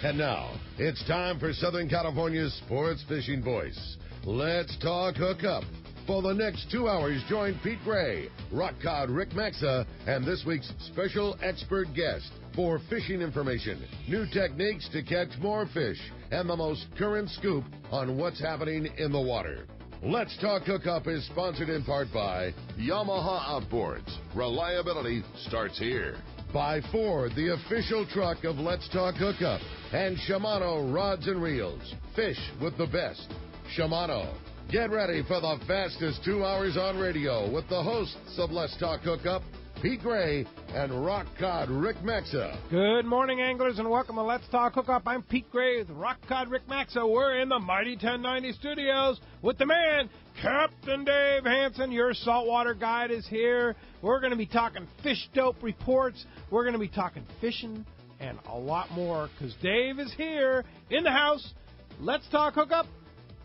And now, it's time for Southern California's sports fishing voice. Let's talk hookup. For the next 2 hours, join Pete Gray, rock cod Rick Maxa, and this week's special expert guest for fishing information, new techniques to catch more fish, and the most current scoop on what's happening in the water. Let's Talk Hookup is sponsored in part by Yamaha Outboards. Reliability starts here. By Ford, the official truck of Let's Talk Hookup. And Shimano Rods and Reels. Fish with the best. Shimano. Get ready for the fastest 2 hours on radio with the hosts of Let's Talk Hookup, Pete Gray and rock cod Rick Maxa. Good morning, anglers, and welcome to Let's Talk Hookup. I'm Pete Gray with rock cod Rick Maxa. We're in the mighty 1090 studios with the man, Captain Dave Hansen. Your saltwater guide is here. We're going to be talking fish dope reports. We're going to be talking fishing and a lot more because Dave is here in the house. Let's Talk Hookup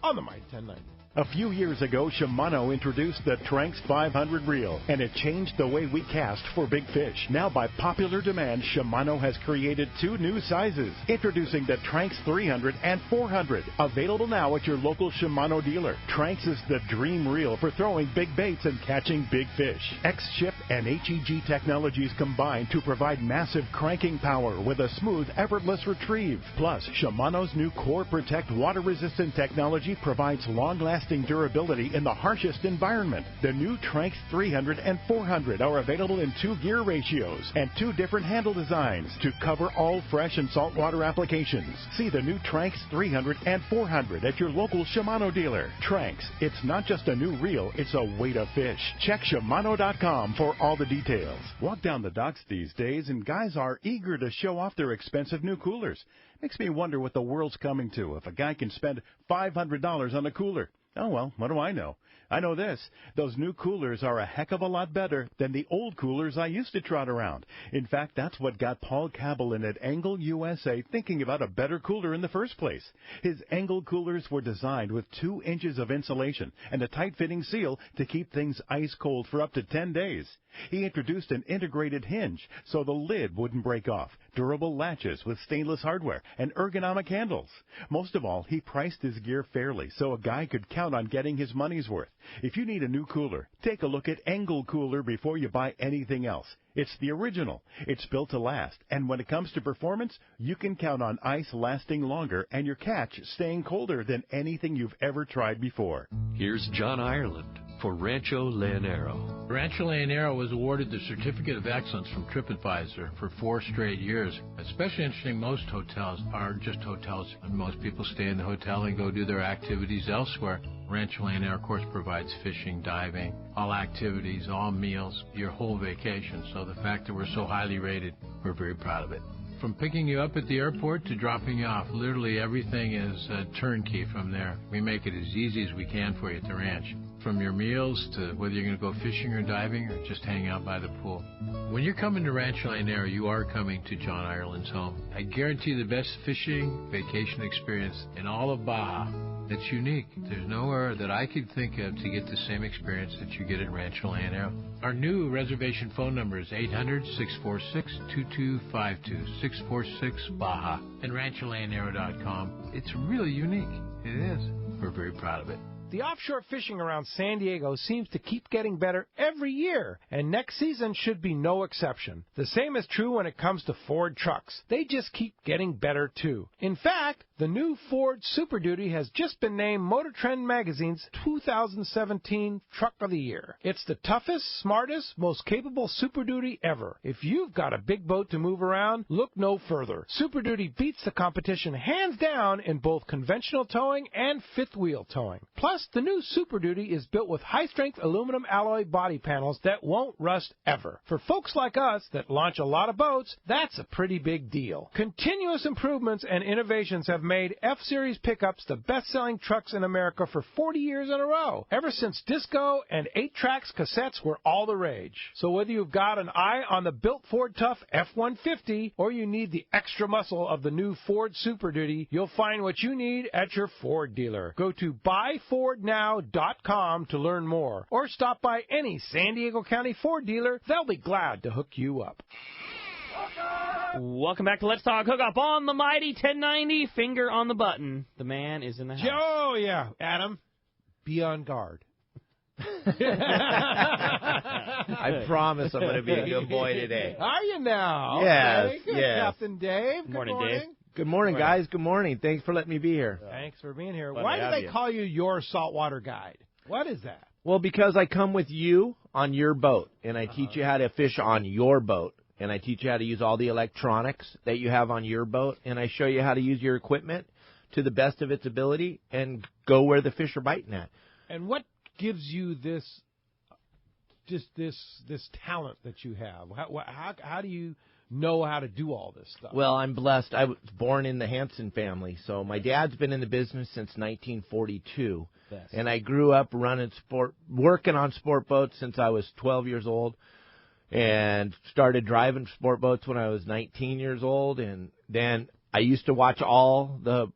on the mighty 1090. A few years ago, Shimano introduced the Tranx 500 reel, and it changed the way we cast for big fish. Now, by popular demand, Shimano has created two new sizes. Introducing the Tranx 300 and 400, available now at your local Shimano dealer. Tranx is the dream reel for throwing big baits and catching big fish. X-Ship and HEG technologies combine to provide massive cranking power with a smooth, effortless retrieve. Plus, Shimano's new Core Protect water-resistant technology provides long-lasting durability in the harshest environment. The new Tranx 300 and 400 are available in 2 gear ratios and 2 different handle designs to cover all fresh and saltwater applications. See the new Tranx 300 and 400 at your local Shimano dealer. Tranx, it's not just a new reel, it's a way to fish. Check Shimano.com for all the details. Walk down the docks these days and guys are eager to show off their expensive new coolers. Makes me wonder what the world's coming to if a guy can spend $500 on a cooler. Oh, well, what do I know? I know this. Those new coolers are a heck of a lot better than the old coolers I used to trot around. In fact, that's what got Paul Cabellin at Engel USA thinking about a better cooler in the first place. His Engel coolers were designed with 2 inches of insulation and a tight-fitting seal to keep things ice cold for up to 10 days. He introduced an integrated hinge so the lid wouldn't break off, durable latches with stainless hardware, and ergonomic handles. Most of all, he priced his gear fairly so a guy could count on getting his money's worth. If you need a new cooler, take a look at Engel Cooler before you buy anything else. It's the original. It's built to last. And when it comes to performance, you can count on ice lasting longer and your catch staying colder than anything you've ever tried before. Here's John Ireland for Rancho Leonero. Rancho Leonero was awarded the Certificate of Excellence from TripAdvisor for 4 straight years. Especially interesting, most hotels are just hotels, and most people stay in the hotel and go do their activities elsewhere. Rancho Leonero, of course, provides fishing, diving, all activities, all meals, your whole vacation. So the fact that we're so highly rated, we're very proud of it. From picking you up at the airport to dropping you off, literally everything is turnkey from there. We make it as easy as we can for you at the ranch. From your meals to whether you're going to go fishing or diving or just hang out by the pool. When you're coming to Rancho Leonero, you are coming to John Ireland's home. I guarantee the best fishing vacation experience in all of Baja. It's unique. There's nowhere that I could think of to get the same experience that you get at Rancho Leonero. Our new reservation phone number is 800-646-2252, 646-BAJA, and RanchoLeonero.com. It's really unique. It is. We're very proud of it. The offshore fishing around San Diego seems to keep getting better every year, and next season should be no exception. The same is true when it comes to Ford trucks. They just keep getting better, too. In fact, the new Ford Super Duty has just been named Motor Trend Magazine's 2017 Truck of the Year. It's the toughest, smartest, most capable Super Duty ever. If you've got a big boat to move around, look no further. Super Duty beats the competition hands down in both conventional towing and fifth wheel towing. Plus, the new Super Duty is built with high-strength aluminum alloy body panels that won't rust ever. For folks like us that launch a lot of boats, that's a pretty big deal. Continuous improvements and innovations have made F-Series pickups the best-selling trucks in America for 40 years in a row, ever since disco and 8-tracks cassettes were all the rage. So whether you've got an eye on the built Ford Tough F-150 or you need the extra muscle of the new Ford Super Duty, you'll find what you need at your Ford dealer. Go to buyfordnow.com to learn more, or stop by any San Diego County Ford dealer. They'll be glad to hook you up. Welcome back to Let's Talk Hookup on the mighty 1090. Finger on the button. The man is in the house. Oh, yeah. Adam, be on guard. I promise I'm going to be a good boy today. Are you now? Yes, Okay, good. yes. Captain Dave. Good Morning, morning. Dave. Good morning, guys. Good morning. Thanks for letting me be here. Thanks for being here. Glad Why to do have they you. call you your saltwater guide? What is that? Well, because I come with you on your boat, and I teach you how to fish on your boat, and I teach you how to use all the electronics that you have on your boat, and I show you how to use your equipment to the best of its ability and go where the fish are biting at. And what gives you this talent that you have? How do you know how to do all this stuff? Well, I'm blessed. I was born in the Hansen family, so my dad's been in the business since 1942, and I grew up working on sport boats since I was 12 years old, and started driving sport boats when I was 19 years old, and then I used to watch all the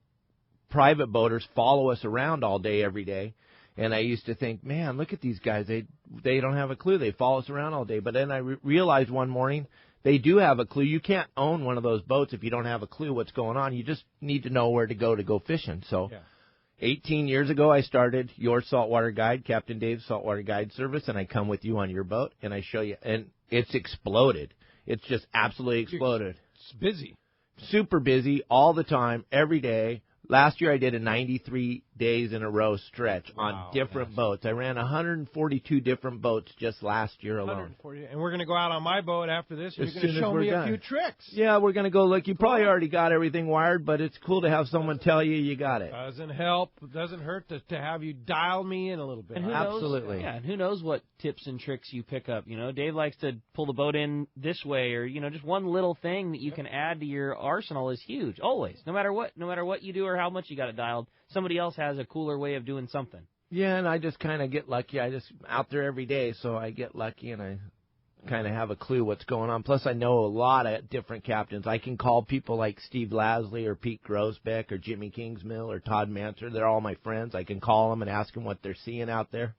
private boaters follow us around all day, every day. And I used to think, man, look at these guys. They don't have a clue. They follow us around all day. But then I realized one morning they do have a clue. You can't own one of those boats if you don't have a clue what's going on. You just need to know where to go fishing. So 18 years ago, I started your Saltwater Guide, Captain Dave's Saltwater Guide service, and I come with you on your boat, and I show you. And it's exploded. It's just absolutely exploded. It's busy. Super busy all the time, every day. Last year I did a 93 days in a row stretch on different boats. I ran 142 different boats just last year alone. And we're going to go out on my boat after this. And As you're going to soon as show we're me done. a few tricks. Yeah, we're going to go look. You probably already got everything wired, but it's cool to have someone tell you you got it. Doesn't help. It doesn't hurt to have you dial me in a little bit. And who Absolutely. Knows, yeah, and who knows what tips and tricks you pick up. You know, Dave likes to pull the boat in this way, or, you know, just one little thing that you can add to your arsenal is huge. Always. No matter what you do or how much you got it dialed, somebody else has a cooler way of doing something. Yeah, and I just kind of get lucky. I just out there every day, so I get lucky and I kind of have a clue what's going on. Plus, I know a lot of different captains. I can call people like Steve Lasley or Pete Grosbeck or Jimmy Kingsmill or Todd Manser. They're all my friends. I can call them and ask them what they're seeing out there.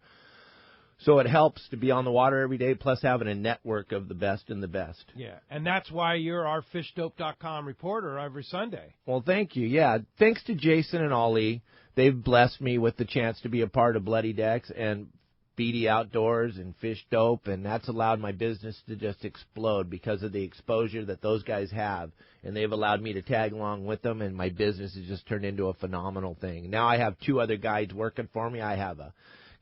So it helps to be on the water every day, plus having a network of the best and the best. Yeah, and that's why you're our fishdope.com reporter every Sunday. Well, thank you. Yeah, thanks to Jason and Ollie. They've blessed me with the chance to be a part of Bloody Decks and BD Outdoors and Fish Dope, and that's allowed my business to just explode because of the exposure that those guys have, and they've allowed me to tag along with them, and my business has just turned into a phenomenal thing. Now I have 2 other guides working for me. I have a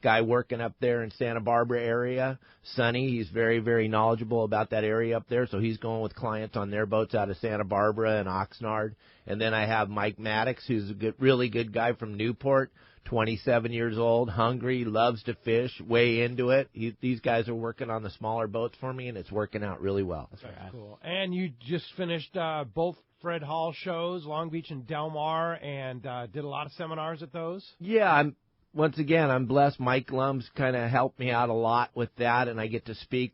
guy working up there in Santa Barbara area, Sonny. He's very, very knowledgeable about that area up there, so he's going with clients on their boats out of Santa Barbara and Oxnard. And then I have Mike Maddox, who's a really good guy from Newport, 27 years old, hungry, loves to fish, way into it. These guys are working on the smaller boats for me, and it's working out really well. That's cool. And you just finished both Fred Hall shows, Long Beach and Del Mar, and did a lot of seminars at those? Yeah, Once again, I'm blessed. Mike Lum's kind of helped me out a lot with that, and I get to speak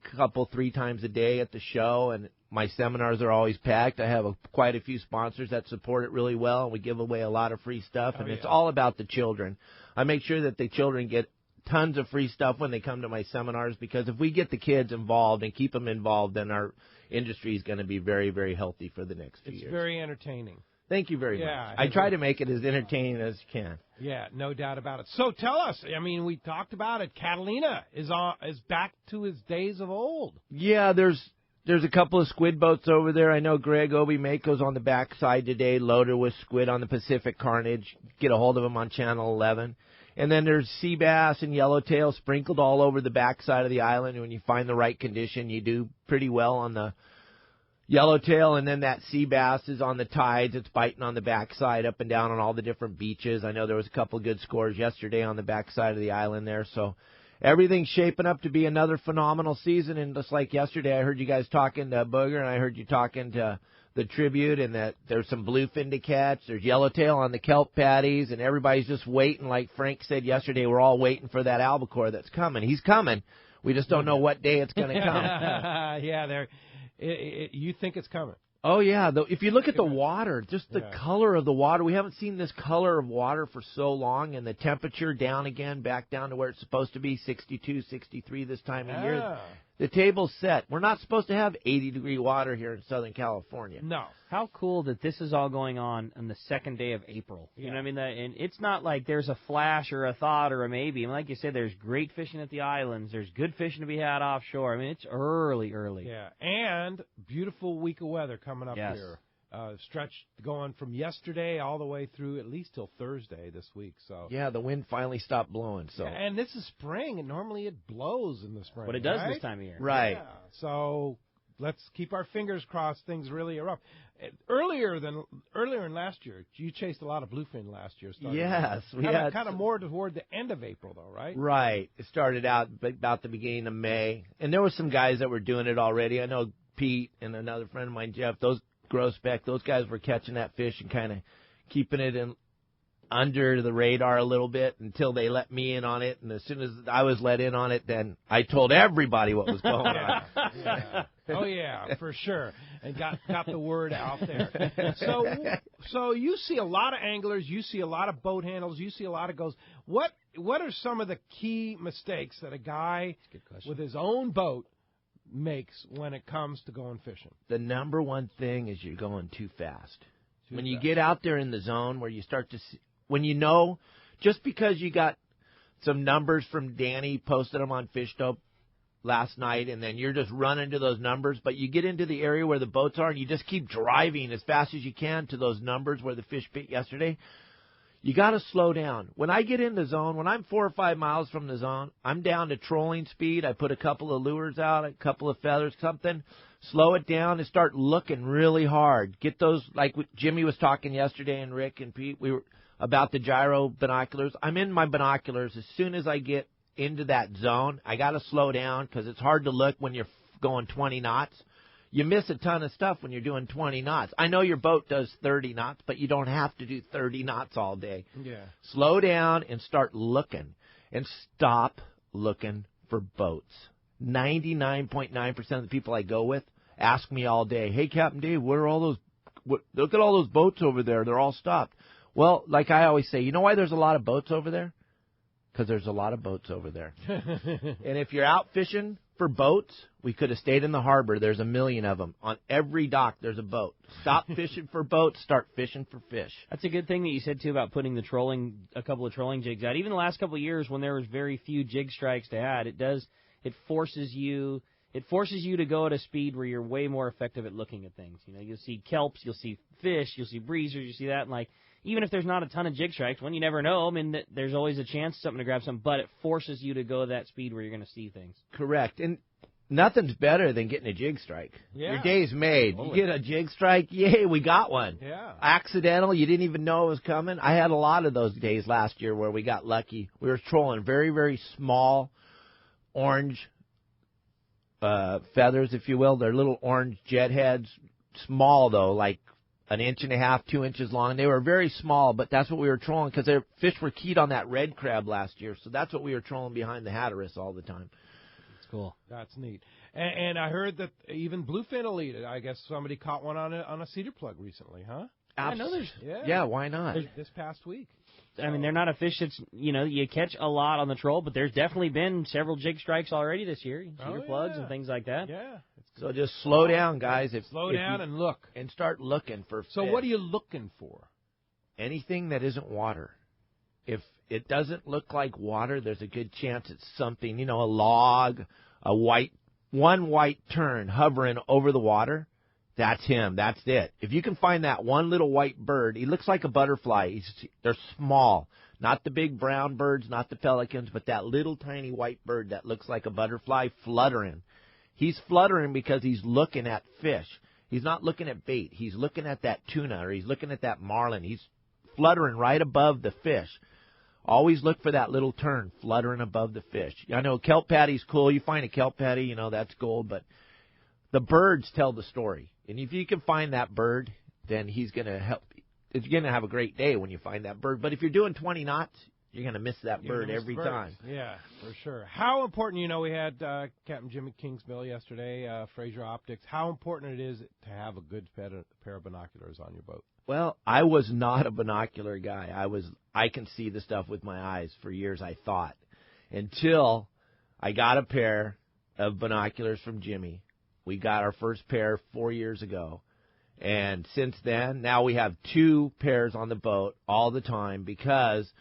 3 times a day at the show, and my seminars are always packed. I have quite a few sponsors that support it really well, and we give away a lot of free stuff, and it's all about the children. I make sure that the children get tons of free stuff when they come to my seminars, because if we get the kids involved and keep them involved, then our industry is going to be very, very healthy for the next few years. It's very entertaining. Thank you very much. I try to make it as entertaining as you can. Yeah, no doubt about it. So tell us, I mean, we talked about it. Catalina is back to his days of old. Yeah, there's a couple of squid boats over there. I know Greg Obi-Mako's on the backside today, loaded with squid on the Pacific Carnage. Get a hold of him on Channel 11. And then there's sea bass and yellowtail sprinkled all over the backside of the island. When you find the right condition, you do pretty well on the yellowtail, and then that sea bass is on the tides. It's biting on the backside up and down on all the different beaches. I know there was a couple of good scores yesterday on the backside of the island there. So everything's shaping up to be another phenomenal season. And just like yesterday, I heard you guys talking to Booger, and I heard you talking to the Tribute, and that there's some bluefin to catch. There's yellowtail on the kelp patties, and everybody's just waiting. Like Frank said yesterday, we're all waiting for that albacore that's coming. He's coming. We just don't know what day it's going to come. Yeah, you think it's coming. Oh, yeah. If you look at the water, just the color of the water, we haven't seen this color of water for so long, and the temperature down again, back down to where it's supposed to be, 62, 63 this time of year. The table's set. We're not supposed to have 80-degree water here in Southern California. No. How cool that this is all going on the second day of April. You know what I mean? And it's not like there's a flash or a thought or a maybe. And like you said, there's great fishing at the islands. There's good fishing to be had offshore. I mean, it's early. Yeah, and beautiful week of weather coming up here. Stretched going from yesterday all the way through at least till Thursday this week. So yeah, the wind finally stopped blowing. So and this is spring, and normally it blows in the spring. But it does right? this time of year. Right. Yeah. So let's keep our fingers crossed. Things really are up. Earlier in last year, you chased a lot of bluefin last year. Yes, we had kind of more toward the end of April, though, right? Right. It started out about the beginning of May, and there were some guys that were doing it already. I know Pete and another friend of mine, Jeff. Those Grossbeck, those guys were catching that fish and kind of keeping it under the radar a little bit until they let me in on it. And as soon as I was let in on it, then I told everybody what was going on. Yeah. Oh, yeah, for sure. And got the word out there. So you see a lot of anglers, you see a lot of boat handles, you see a lot of goes. What are some of the key mistakes that a guy with his own boat makes when it comes to going fishing? The number one thing is you're going too fast. When you get out there in the zone where you start to see, when you know, just because you got some numbers from Danny, posted them on Fish Dope last night, and then you're just running to those numbers, but you get into the area where the boats are and you just keep driving as fast as you can to those numbers where the fish bit yesterday, you got to slow down. When I get in the zone, when I'm 4 or 5 miles from the zone, I'm down to trolling speed. I put a couple of lures out, a couple of feathers, something. Slow it down and start looking really hard. Get those, like Jimmy was talking yesterday, and Rick and Pete, we were about the gyro binoculars. I'm in my binoculars. As soon as I get into that zone, I got to slow down because it's hard to look when you're going 20 knots. You miss a ton of stuff when you're doing 20 knots. I know your boat does 30 knots, but you don't have to do 30 knots all day. Yeah. Slow down and start looking, and stop looking for boats. 99.9% of the people I go with ask me all day, "Hey, Captain Dave, what are all those? Look at all those boats over there. They're all stopped." Well, like I always say, you know why there's a lot of boats over there? Because there's a lot of boats over there. And if you're out fishing for boats, we could have stayed in the harbor. There's a million of them. On every dock, there's a boat. Stop fishing for boats. Start fishing for fish. That's a good thing that you said, too, about putting a couple of trolling jigs out. Even the last couple of years when there was very few jig strikes to add, it forces you to go at a speed where you're way more effective at looking at things. You know, you'll see kelps, you'll see fish, you'll see breezers, you see that, and even if there's not a ton of jig strikes, when you never know, I mean, there's always a chance something to grab something, but it forces you to go that speed where you're going to see things. Correct. And nothing's better than getting a jig strike. Yeah. Your day's made. You get a jig strike, yay, we got one. Yeah. Accidental, you didn't even know it was coming. I had a lot of those days last year where we got lucky. We were trolling very, very small orange feathers, if you will. They're little orange jet heads. Small, though, like 1.5 inches, 2 inches long. They were very small, but that's what we were trolling because their fish were keyed on that red crab last year. So that's what we were trolling behind the Hatteras all the time. That's cool. That's neat. And I heard that even bluefin will eat it. I guess somebody caught one on a cedar plug recently, huh? I know there's. Yeah, why not? This past week. I mean, they're not a fish that's, you catch a lot on the troll, but there's definitely been several jig strikes already this year, cedar plugs and things like that. Yeah. So just slow down, guys. Slow down and look. And start looking for fish. So what are you looking for? Anything that isn't water. If it doesn't look like water, there's a good chance it's something, a log, one white tern hovering over the water. That's him. That's it. If you can find that one little white bird, he looks like a butterfly. They're small. Not the big brown birds, not the pelicans, but that little tiny white bird that looks like a butterfly fluttering. He's fluttering because he's looking at fish. He's not looking at bait. He's looking at that tuna, or he's looking at that marlin. He's fluttering right above the fish. Always look for that little tern fluttering above the fish. I know kelp patty's cool. You find a kelp patty, that's gold, but the birds tell the story. And if you can find that bird, then he's going to help. You're going to have a great day when you find that bird. But if you're doing 20 knots, you're going to miss that bird every time. Yeah, for sure. How important, we had Captain Jimmy Kingsmill yesterday, Fraser Optics. How important it is to have a good pair of binoculars on your boat? Well, I was not a binocular guy. I can see the stuff with my eyes for years, I thought, until I got a pair of binoculars from Jimmy. We got our first pair 4 years ago. And since then, now we have 2 pairs on the boat all the time because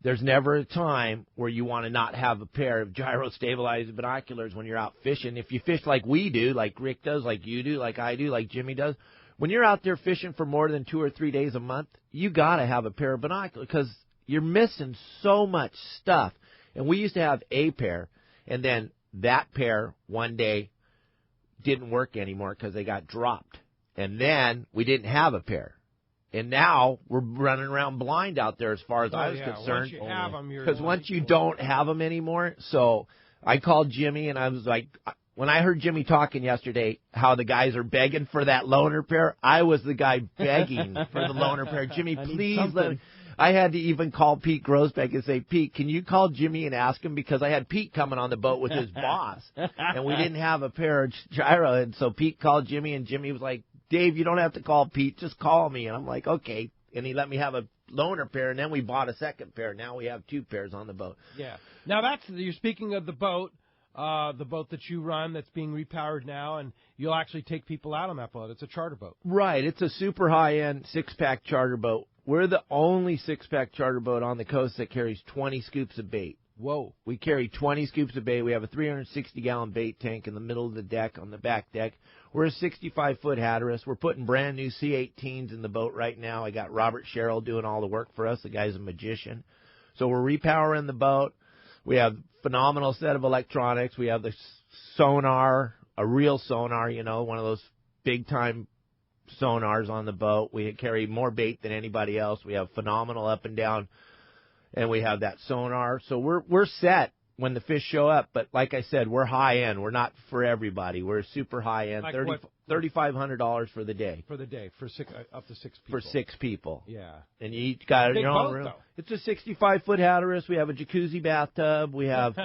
there's never a time where you want to not have a pair of gyro-stabilized binoculars when you're out fishing. If you fish like we do, like Rick does, like you do, like I do, like Jimmy does, when you're out there fishing for more than 2 or 3 days a month, you got to have a pair of binoculars because you're missing so much stuff. And we used to have a pair, and then that pair one day didn't work anymore because they got dropped. And then we didn't have a pair. And now we're running around blind out there as far as I was concerned. Because once you don't have them anymore, so I called Jimmy and I was like, when I heard Jimmy talking yesterday how the guys are begging for that loaner pair, I was the guy begging for the loaner pair. Jimmy, please let me. I had to even call Pete Grosbeck and say, Pete, can you call Jimmy and ask him? Because I had Pete coming on the boat with his boss, and we didn't have a pair of gyro. And so Pete called Jimmy, and Jimmy was like, Dave, you don't have to call Pete. Just call me. And I'm like, okay. And he let me have a loaner pair, and then we bought a second pair. Now we have 2 pairs on the boat. Yeah. Now, you're speaking of the boat that you run that's being repowered now, and you'll actually take people out on that boat. It's a charter boat. Right. It's a super high-end 6-pack charter boat. We're the only 6-pack charter boat on the coast that carries 20 scoops of bait. Whoa. We carry 20 scoops of bait. We have a 360-gallon bait tank in the middle of the deck on the back deck. We're a 65-foot Hatteras. We're putting brand new C-18s in the boat right now. I got Robert Sherrill doing all the work for us. The guy's a magician. So we're repowering the boat. We have a phenomenal set of electronics. We have the sonar, a real sonar, one of those big-time sonars on the boat. We carry more bait than anybody else. We have phenomenal up and down, and we have that sonar. So we're set when the fish show up. But like I said, we're high end. We're not for everybody. We're super high end. Like $3,500 for the day. For the day, for up to 6 people. For 6 people. Yeah. And you each got your own room. Though. It's a 65-foot Hatteras. We have a jacuzzi bathtub. We have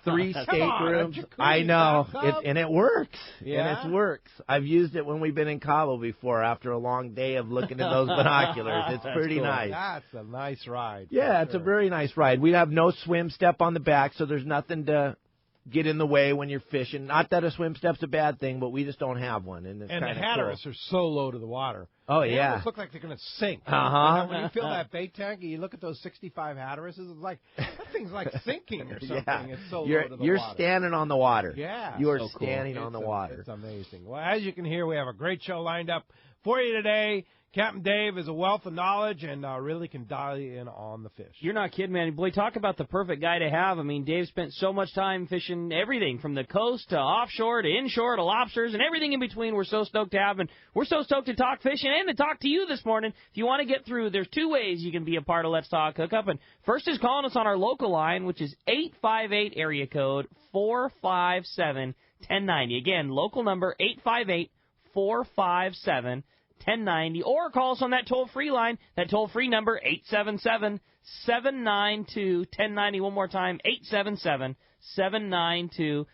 3 staterooms. I know. And it works. Yeah. And it works. I've used it when we've been in Cabo before after a long day of looking at those binoculars. It's pretty cool. nice. That's a nice ride. Yeah, it's a very nice ride. We have no swim step on the back, so there's nothing to get in the way when you're fishing. Not that a swim step's a bad thing, but we just don't have one. And the Hatteras are so low to the water. Oh, they yeah. almost look like they're going to sink. Uh-huh. When you fill that bait tank and you look at those 65 Hatteras, it's like, that thing's like sinking or something. Yeah. It's so low to the water. You're standing on the water. Yeah. You are standing on the water. It's amazing. Well, as you can hear, we have a great show lined up for you today. Captain Dave is a wealth of knowledge and really can dial in on the fish. You're not kidding, man. Boy, talk about the perfect guy to have. I mean, Dave spent so much time fishing everything from the coast to offshore to inshore to lobsters and everything in between. We're so stoked to have him. We're so stoked to talk fishing and to talk to you this morning. If you want to get through, there's 2 ways you can be a part of Let's Talk Hookup. And first is calling us on our local line, which is 858 area code 457-1090. Again, local number 858-457-1090. 1090, or call us on that toll-free line, that toll-free number, 877-792-1090. One more time, 877-792-1090.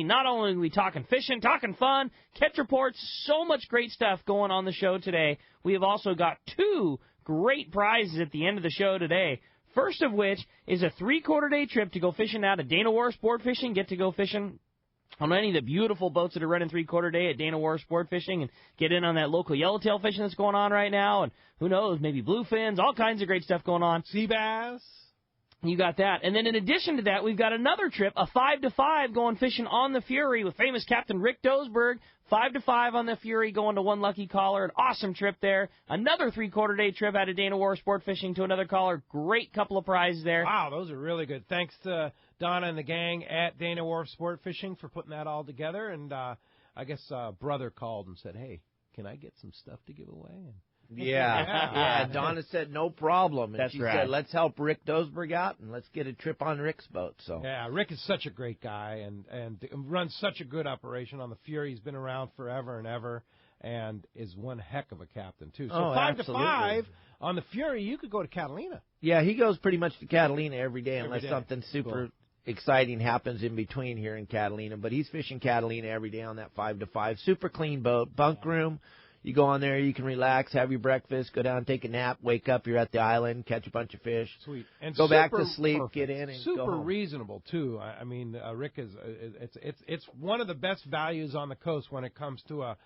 Not only are we talking fishing, talking fun, catch reports, so much great stuff going on the show today. We have also got 2 great prizes at the end of the show today. First of which is a 3-quarter-day trip to go fishing out at Dana War Sport Fishing. Get to go fishing on any of the beautiful boats that are running 3-quarter day at Dana War Sport Fishing and get in on that local yellowtail fishing that's going on right now. And who knows, maybe bluefins, all kinds of great stuff going on. Sea bass. You got that. And then in addition to that, we've got another trip, a 5-to-5 going fishing on the Fury with famous Captain Rick Dosberg. 5-to-5 on the Fury going to One Lucky Caller. An awesome trip there. Another 3-quarter day trip out of Dana War Sport Fishing to another caller. Great couple of prizes there. Wow, those are really good. Thanks to Donna and the gang at Dana Wharf Sport Fishing for putting that all together. And I guess brother called and said, hey, can I get some stuff to give away? And yeah. Donna said no problem. And she right. said, let's help Rick Dosberg out and let's get a trip on Rick's boat. So yeah, Rick is such a great guy and runs such a good operation on the Fury. He's been around forever and ever and is one heck of a captain, too. So 5-to-5 on the Fury, you could go to Catalina. Yeah, he goes pretty much to Catalina every day unless something super exciting happens in between here in Catalina. But he's fishing Catalina every day on that 5-to-5. Super clean boat, bunk room. You go on there, you can relax, have your breakfast, go down, take a nap, wake up, you're at the island, catch a bunch of fish. Sweet. And go back to sleep, perfect. get in, and super go home. reasonable too. I mean, Rick it's one of the best values on the coast when it comes to a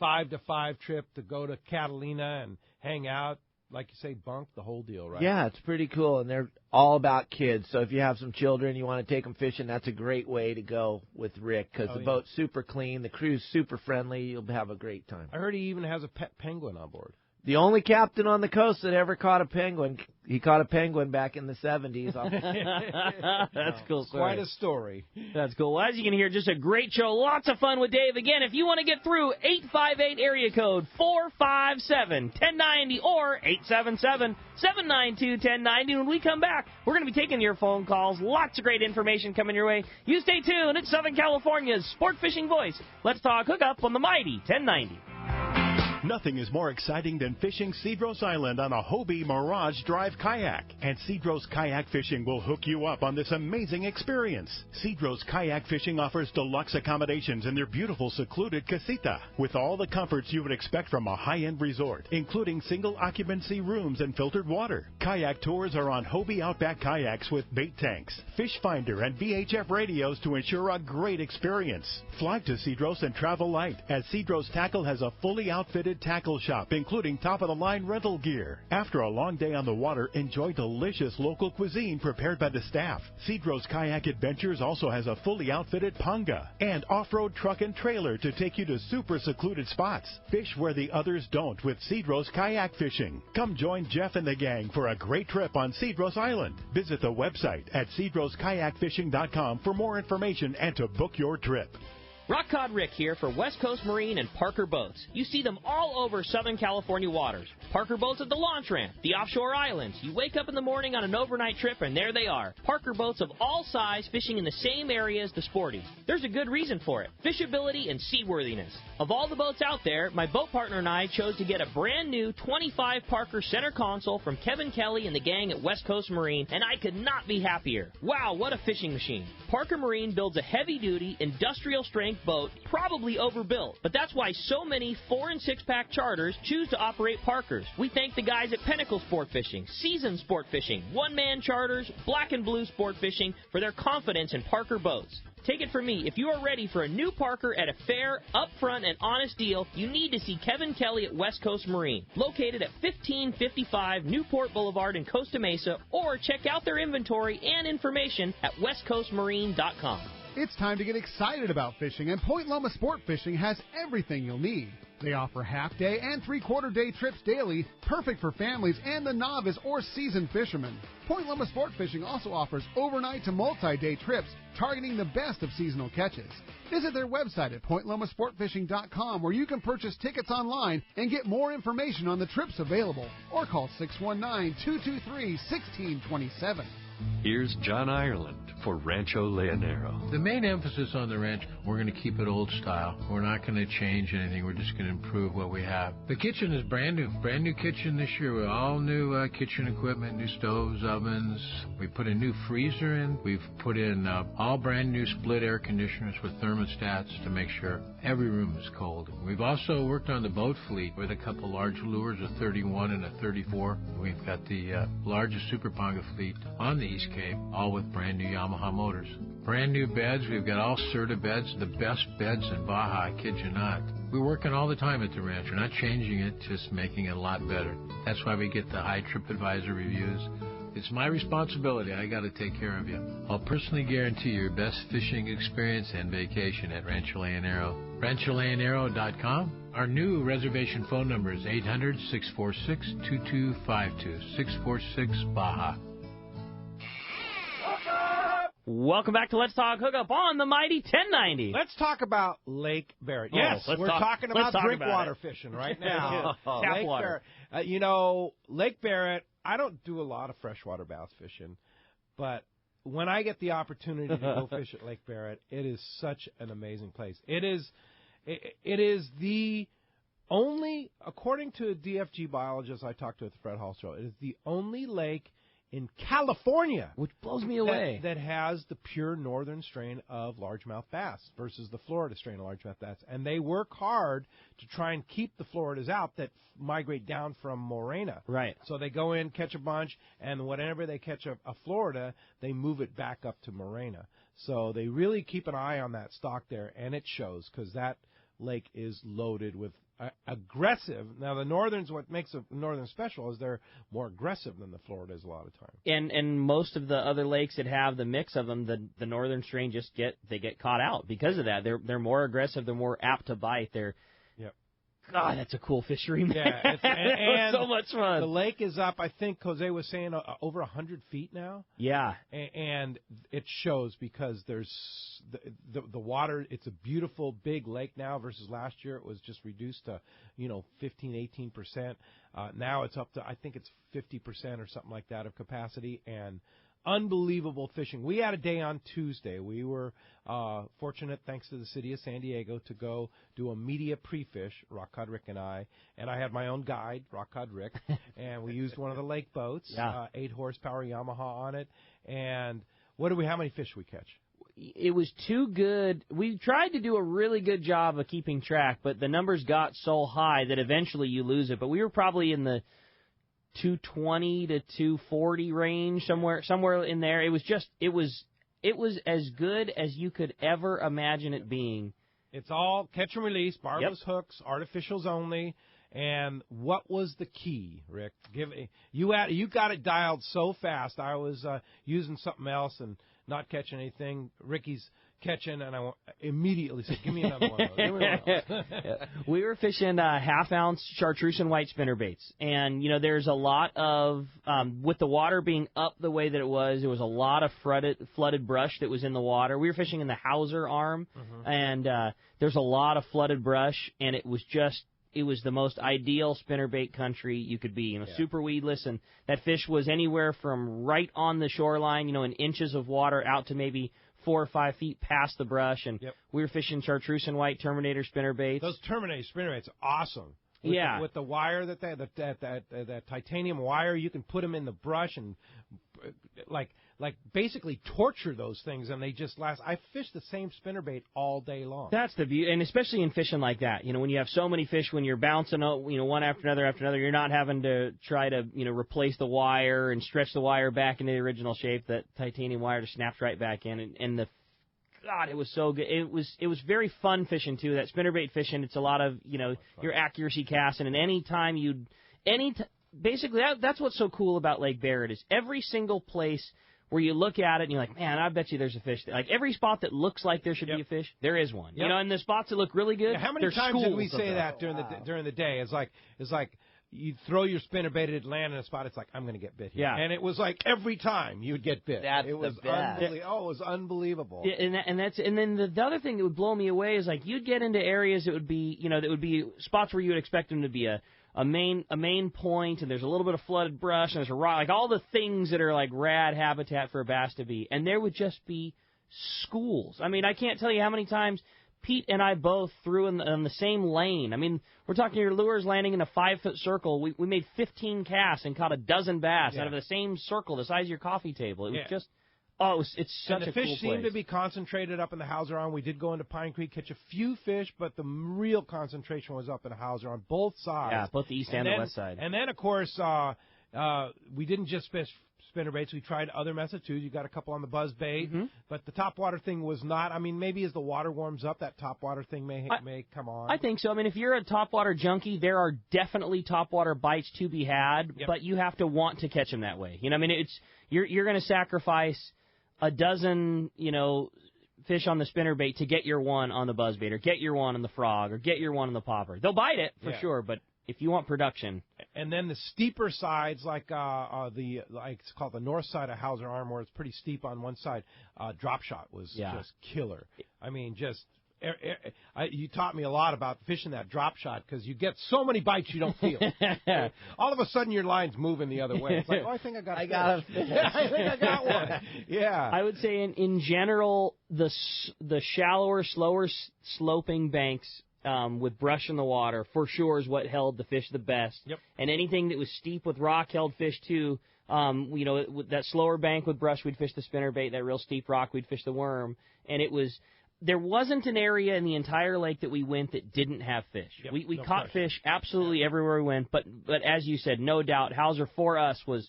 5-to-5 trip to go to Catalina and hang out. Like you say, bunk, the whole deal, right? Yeah, it's pretty cool, and they're all about kids. So if you have some children, you want to take them fishing, that's a great way to go with Rick because the boat's super clean, the crew's super friendly. You'll have a great time. I heard he even has a pet penguin on board. The only captain on the coast that ever caught a penguin. He caught a penguin back in the 70s. That's cool. Quite a story. That's cool. Well, as you can hear, just a great show. Lots of fun with Dave. Again, if you want to get through, 858 area code 457-1090 or 877-792-1090. When we come back, we're going to be taking your phone calls. Lots of great information coming your way. You stay tuned. It's Southern California's sport fishing voice. Let's talk hookup on the mighty 1090. Nothing is more exciting than fishing Cedros Island on a Hobie Mirage Drive kayak. And Cedros Kayak Fishing will hook you up on this amazing experience. Cedros Kayak Fishing offers deluxe accommodations in their beautiful secluded casita with all the comforts you would expect from a high-end resort, including single occupancy rooms and filtered water. Kayak tours are on Hobie Outback kayaks with bait tanks, fish finder, and VHF radios to ensure a great experience. Fly to Cedros and travel light, as Cedros Tackle has a fully outfitted tackle shop, including top-of-the-line rental gear. After a long day on the water, enjoy delicious local cuisine prepared by the staff. Cedros Kayak Adventures also has a fully outfitted panga and off-road truck and trailer to take you to super secluded spots. Fish where the others don't with Cedros Kayak Fishing. Come join Jeff and the gang for a great trip on Cedros Island. Visit the website at cedroskayakfishing.com for more information and to book your trip. Rock Cod Rick here for West Coast Marine and Parker Boats. You see them all over Southern California waters. Parker Boats at the launch ramp, the offshore islands. You wake up in the morning on an overnight trip and there they are. Parker Boats of all size fishing in the same area as the Sporties. There's a good reason for it. Fishability and seaworthiness. Of all the boats out there, my boat partner and I chose to get a brand new 25 Parker center console from Kevin Kelly and the gang at West Coast Marine, and I could not be happier. Wow, what a fishing machine. Parker Marine builds a heavy-duty, industrial-strength boat, probably overbuilt, but that's why so many 4- and 6-pack charters choose to operate Parkers. We thank the guys at Pinnacle Sport Fishing, Season Sport Fishing, One-Man Charters, Black and Blue Sport Fishing for their confidence in Parker boats. Take it from me, if you are ready for a new Parker at a fair, upfront, and honest deal, you need to see Kevin Kelly at West Coast Marine, located at 1555 Newport Boulevard in Costa Mesa, or check out their inventory and information at westcoastmarine.com. It's time to get excited about fishing, and Point Loma Sport Fishing has everything you'll need. They offer half-day and three-quarter-day trips daily, perfect for families and the novice or seasoned fishermen. Point Loma Sport Fishing also offers overnight to multi-day trips, targeting the best of seasonal catches. Visit their website at pointlomasportfishing.com, where you can purchase tickets online and get more information on the trips available, or call 619-223-1627. Here's John Ireland for Rancho Leonero. The main emphasis on the ranch, we're going to keep it old style. We're not going to change anything. We're just going to improve what we have. The kitchen is brand new kitchen this year with all new kitchen equipment, new stoves, ovens. We put a new freezer in. We've put in all brand new split air conditioners with thermostats to make sure every room is cold. We've also worked on the boat fleet with a couple large lures, a 31 and a 34. We've got the largest Super Ponga fleet on the East Cape, all with brand new Yamaha motors. Brand new beds. We've got all Serta beds, the best beds in Baja, I kid you not. We're working all the time at the ranch. We're not changing it, just making it a lot better. That's why we get the high TripAdvisor reviews. It's my responsibility. I got to take care of you. I'll personally guarantee your best fishing experience and vacation at Rancho Leonero. RanchoLeonero.com. Our new reservation phone number is 800-646-2252, 646-BAJA. Welcome back to Let's Talk Hookup on the mighty 1090. Let's talk about Lake Barrett. Oh, Yes, we're talking about drinkwater fishing right now. Tap water. Barrett. Lake Barrett, I don't do a lot of freshwater bass fishing, but when I get the opportunity to go fish at Lake Barrett, it is such an amazing place. It is the only, according to a DFG biologist I talked to at the Fred Hall show, it is the only lake in California, which blows me away, that has the pure northern strain of largemouth bass versus the Florida strain of largemouth bass. And they work hard to try and keep the Floridas out that migrate down from Morena. Right. So they go in, catch a bunch, and whenever they catch a Florida, they move it back up to Morena. So they really keep an eye on that stock there, and it shows because that lake is loaded with aggressive. Now, the Northerns, what makes a Northern special is they're more aggressive than the Floridas a lot of times. And most of the other lakes that have the mix of them, the Northern strain just get caught out because of that. They're more aggressive. They're more apt to bite. God, that's a cool fishery, man. Yeah, and so much fun. The lake is up, I think Jose was saying, over 100 feet now. Yeah. And it shows because there's the water, it's a beautiful big lake now versus last year. It was just reduced to, 15, 18%. Now it's up to, I think it's 50% or something like that of capacity, and unbelievable fishing. We had a day on Tuesday. We were fortunate, thanks to the city of San Diego, to go do a media pre-fish, Rock Cod Rick and I. And I had my own guide, Rock Cod Rick, and we used one of the lake boats, 8-horsepower Yamaha on it. And how many fish we catch? It was too good. We tried to do a really good job of keeping track, but the numbers got so high that eventually you lose it. But we were probably in the 220 to 240 range, somewhere in there. It was as good as you could ever imagine it being. It's all catch and release, barbless hooks, artificials only. And what was the key, Rick? You got it dialed so fast. I was using something else and not catching anything. Ricky's catching, and I immediately said, "Give me another one of those." Give me one of those. We were fishing half-ounce chartreuse and white spinnerbaits, and there's a lot of with the water being up the way that it was, there was a lot of flooded brush that was in the water. We were fishing in the Hauser arm, and there's a lot of flooded brush, and it was the most ideal spinnerbait country you could be. Super weedless, and that fish was anywhere from right on the shoreline, in inches of water, out to maybe 4 or 5 feet past the brush, and we were fishing chartreuse and white Terminator spinnerbaits. Those Terminator spinnerbaits are awesome. With the wire that titanium wire, you can put them in the brush and like basically torture those things, and they just last. I fish the same spinnerbait all day long. That's the beauty, and especially in fishing like that. When you have so many fish, when you're bouncing, one after another, you're not having to try to replace the wire and stretch the wire back into the original shape. That titanium wire just snaps right back in, and God, it was so good. It was very fun fishing too. That spinnerbait fishing, it's a lot of your accuracy casting, and basically that's what's so cool about Lake Barrett is every single place where you look at it and you're like, man, I bet you there's a fish there. Like every spot that looks like there should be a fish, there is one. And the spots that look really good. How many times did we say that during the day? It's like you throw your spinnerbait, it land in a spot. It's like, I'm going to get bit here. Yeah. And it was like every time you'd get bit. It was unbelievable. Yeah, and then the other thing that would blow me away is like you'd get into areas that would be spots where you would expect them to be a main point, and there's a little bit of flooded brush, and there's a rock, like all the things that are like rad habitat for a bass to be, and there would just be schools. I mean, I can't tell you how many times Pete and I both threw in the same lane. I mean, we're talking your lures landing in a 5-foot circle. We made 15 casts and caught a dozen bass out of the same circle, the size of your coffee table. It was just. It's such a cool place. And the fish seemed to be concentrated up in the Hauser Arm. We did go into Pine Creek, catch a few fish, but the real concentration was up in the Hauser on both sides. Yeah, both the east and the west side. And then, of course, we didn't just fish spinnerbaits. We tried other methods, too. You got a couple on the buzz bait, but the topwater thing was not. I mean, maybe as the water warms up, that topwater thing may come on. I think so. I mean, if you're a topwater junkie, there are definitely topwater bites to be had, but you have to want to catch them that way. I mean, you're going to sacrifice a dozen, fish on the spinnerbait to get your one on the buzzbait, or get your one on the frog, or get your one on the popper. They'll bite it for sure, but if you want production. And then the steeper sides, like it's called the north side of Hauser Arm, where it's pretty steep on one side. Drop shot was just killer. I mean, you taught me a lot about fishing that drop shot because you get so many bites you don't feel. All of a sudden your line's moving the other way. It's like, I think I got a fish. I think I got one. Yeah. I would say in general, the shallower, slower sloping banks with brush in the water for sure is what held the fish the best. Yep. And anything that was steep with rock held fish too. With that slower bank with brush, we'd fish the spinnerbait. That real steep rock, we'd fish the worm. And there wasn't an area in the entire lake that we went that didn't have fish. Yep, We no caught question. fish absolutely everywhere we went. But as you said, no doubt, Hauser for us was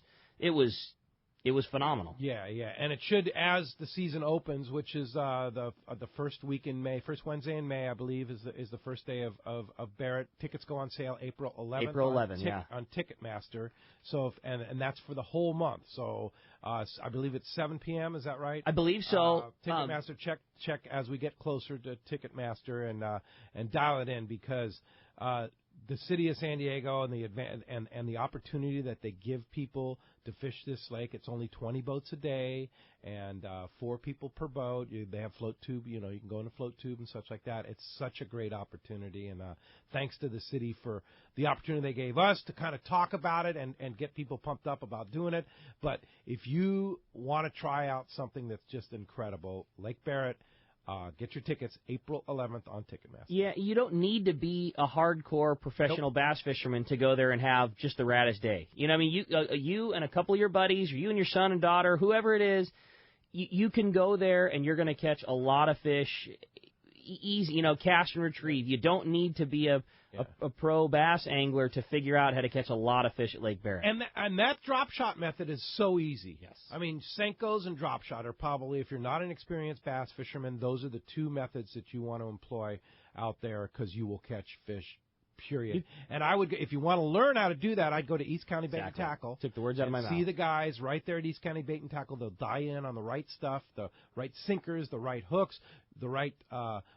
phenomenal. Yeah, and it should, as the season opens, which is the first week in May, first Wednesday in May, I believe, is the first day of Barrett. Tickets go on sale April 11th. April 11th, on Ticketmaster. So and that's for the whole month. So I believe it's 7 p.m. Is that right? I believe so. Ticketmaster, check as we get closer to Ticketmaster and dial it in because. The city of San Diego and the opportunity that they give people to fish this lake. It's only 20 boats a day and 4 people per boat. They have float tube. You can go in a float tube and such like that. It's such a great opportunity. And thanks to the city for the opportunity they gave us to kind of talk about it and get people pumped up about doing it. But if you want to try out something that's just incredible, Lake Barrett, get your tickets April 11th on Ticketmaster. Yeah, you don't need to be a hardcore professional bass fisherman to go there and have just the raddest day. I mean, you and a couple of your buddies, or you and your son and daughter, whoever it is, you can go there and you're going to catch a lot of fish easy, catch and retrieve. You don't need to be a pro bass angler to figure out how to catch a lot of fish at Lake Barrett. And that drop shot method is so easy. Yes. I mean, Senkos and drop shot are probably, if you're not an experienced bass fisherman, those are the 2 methods that you want to employ out there because you will catch fish, period. And I would, if you want to learn how to do that, I'd go to East County Bait and Tackle. Took the words out of my mouth. See the guys right there at East County Bait and Tackle. They'll die in on the right stuff, the right sinkers, the right hooks, the right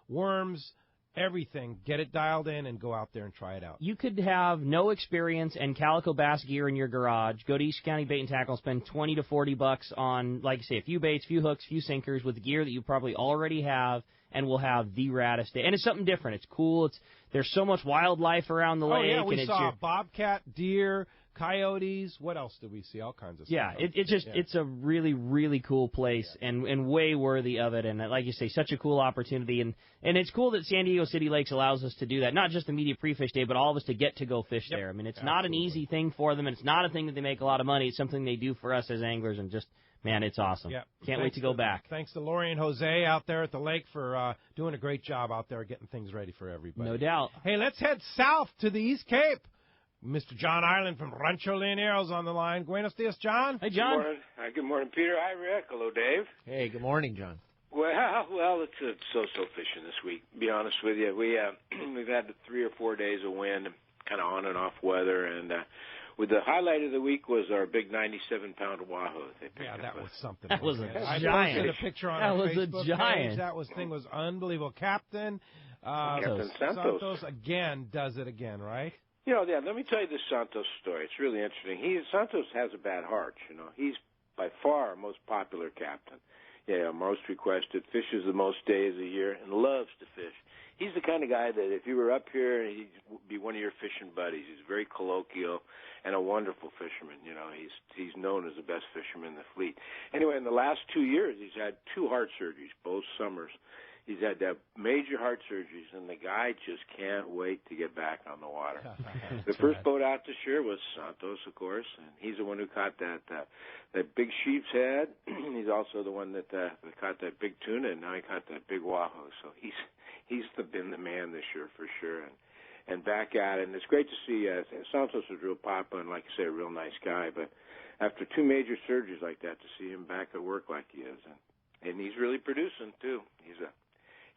worms, everything. Get it dialed in and go out there and try it out. You could have no experience and calico bass gear in your garage. Go to East County Bait and Tackle, spend $20 to $40 on, like I say, a few baits, few hooks, few sinkers with gear that you probably already have, and will have the raddest day. And it's something different. It's cool. There's so much wildlife around the lake. Oh yeah, we and saw bobcat, deer, coyotes. What else did we see? All kinds of stuff. Yeah, it's a really, really cool place and way worthy of it. And like you say, such a cool opportunity. And it's cool that San Diego City Lakes allows us to do that. Not just the media pre-fish day, but all of us to get to go fish there. I mean, it's not an easy thing for them, and it's not a thing that they make a lot of money. It's something they do for us as anglers, and just, man, it's awesome. Yeah. Can't wait to go back. Thanks to Lori and Jose out there at the lake for doing a great job out there getting things ready for everybody. No doubt. Hey, let's head south to the East Cape. Mr. John Island from Rancho Leonero's on the line. Buenos dias, John. Hey, John. Good morning, Peter. Hi, Rick. Hello, Dave. Hey, good morning, John. Well, it's a so-so fishing this week, to be honest with you. We've had 3 or 4 days of wind, kind of on and off weather, and with the highlight of the week was our big 97-pound wahoo. That was something. That was a I giant. posted a picture on that our was Facebook a giant. page. Thing was unbelievable. Captain Santos again does it again, right? Let me tell you this Santos story. It's really interesting. Santos has a bad heart, He's by far our most popular captain. Yeah, most requested, fishes the most days a year, and loves to fish. He's the kind of guy that if you were up here, he'd be one of your fishing buddies. He's very colloquial and a wonderful fisherman. He's known as the best fisherman in the fleet. Anyway, in the last 2 years, he's had 2 heart surgeries, both summers. He's had to have major heart surgeries, and the guy just can't wait to get back on the water. The first boat out this year was Santos, of course, and he's the one who caught that big sheep's head. He's also the one that caught that big tuna, and now he caught that big wahoo. So he's been the man this year for sure, and back at it. And it's great to see Santos was real popular and, like I say, a real nice guy. But after 2 major surgeries like that, to see him back at work like he is, and he's really producing too.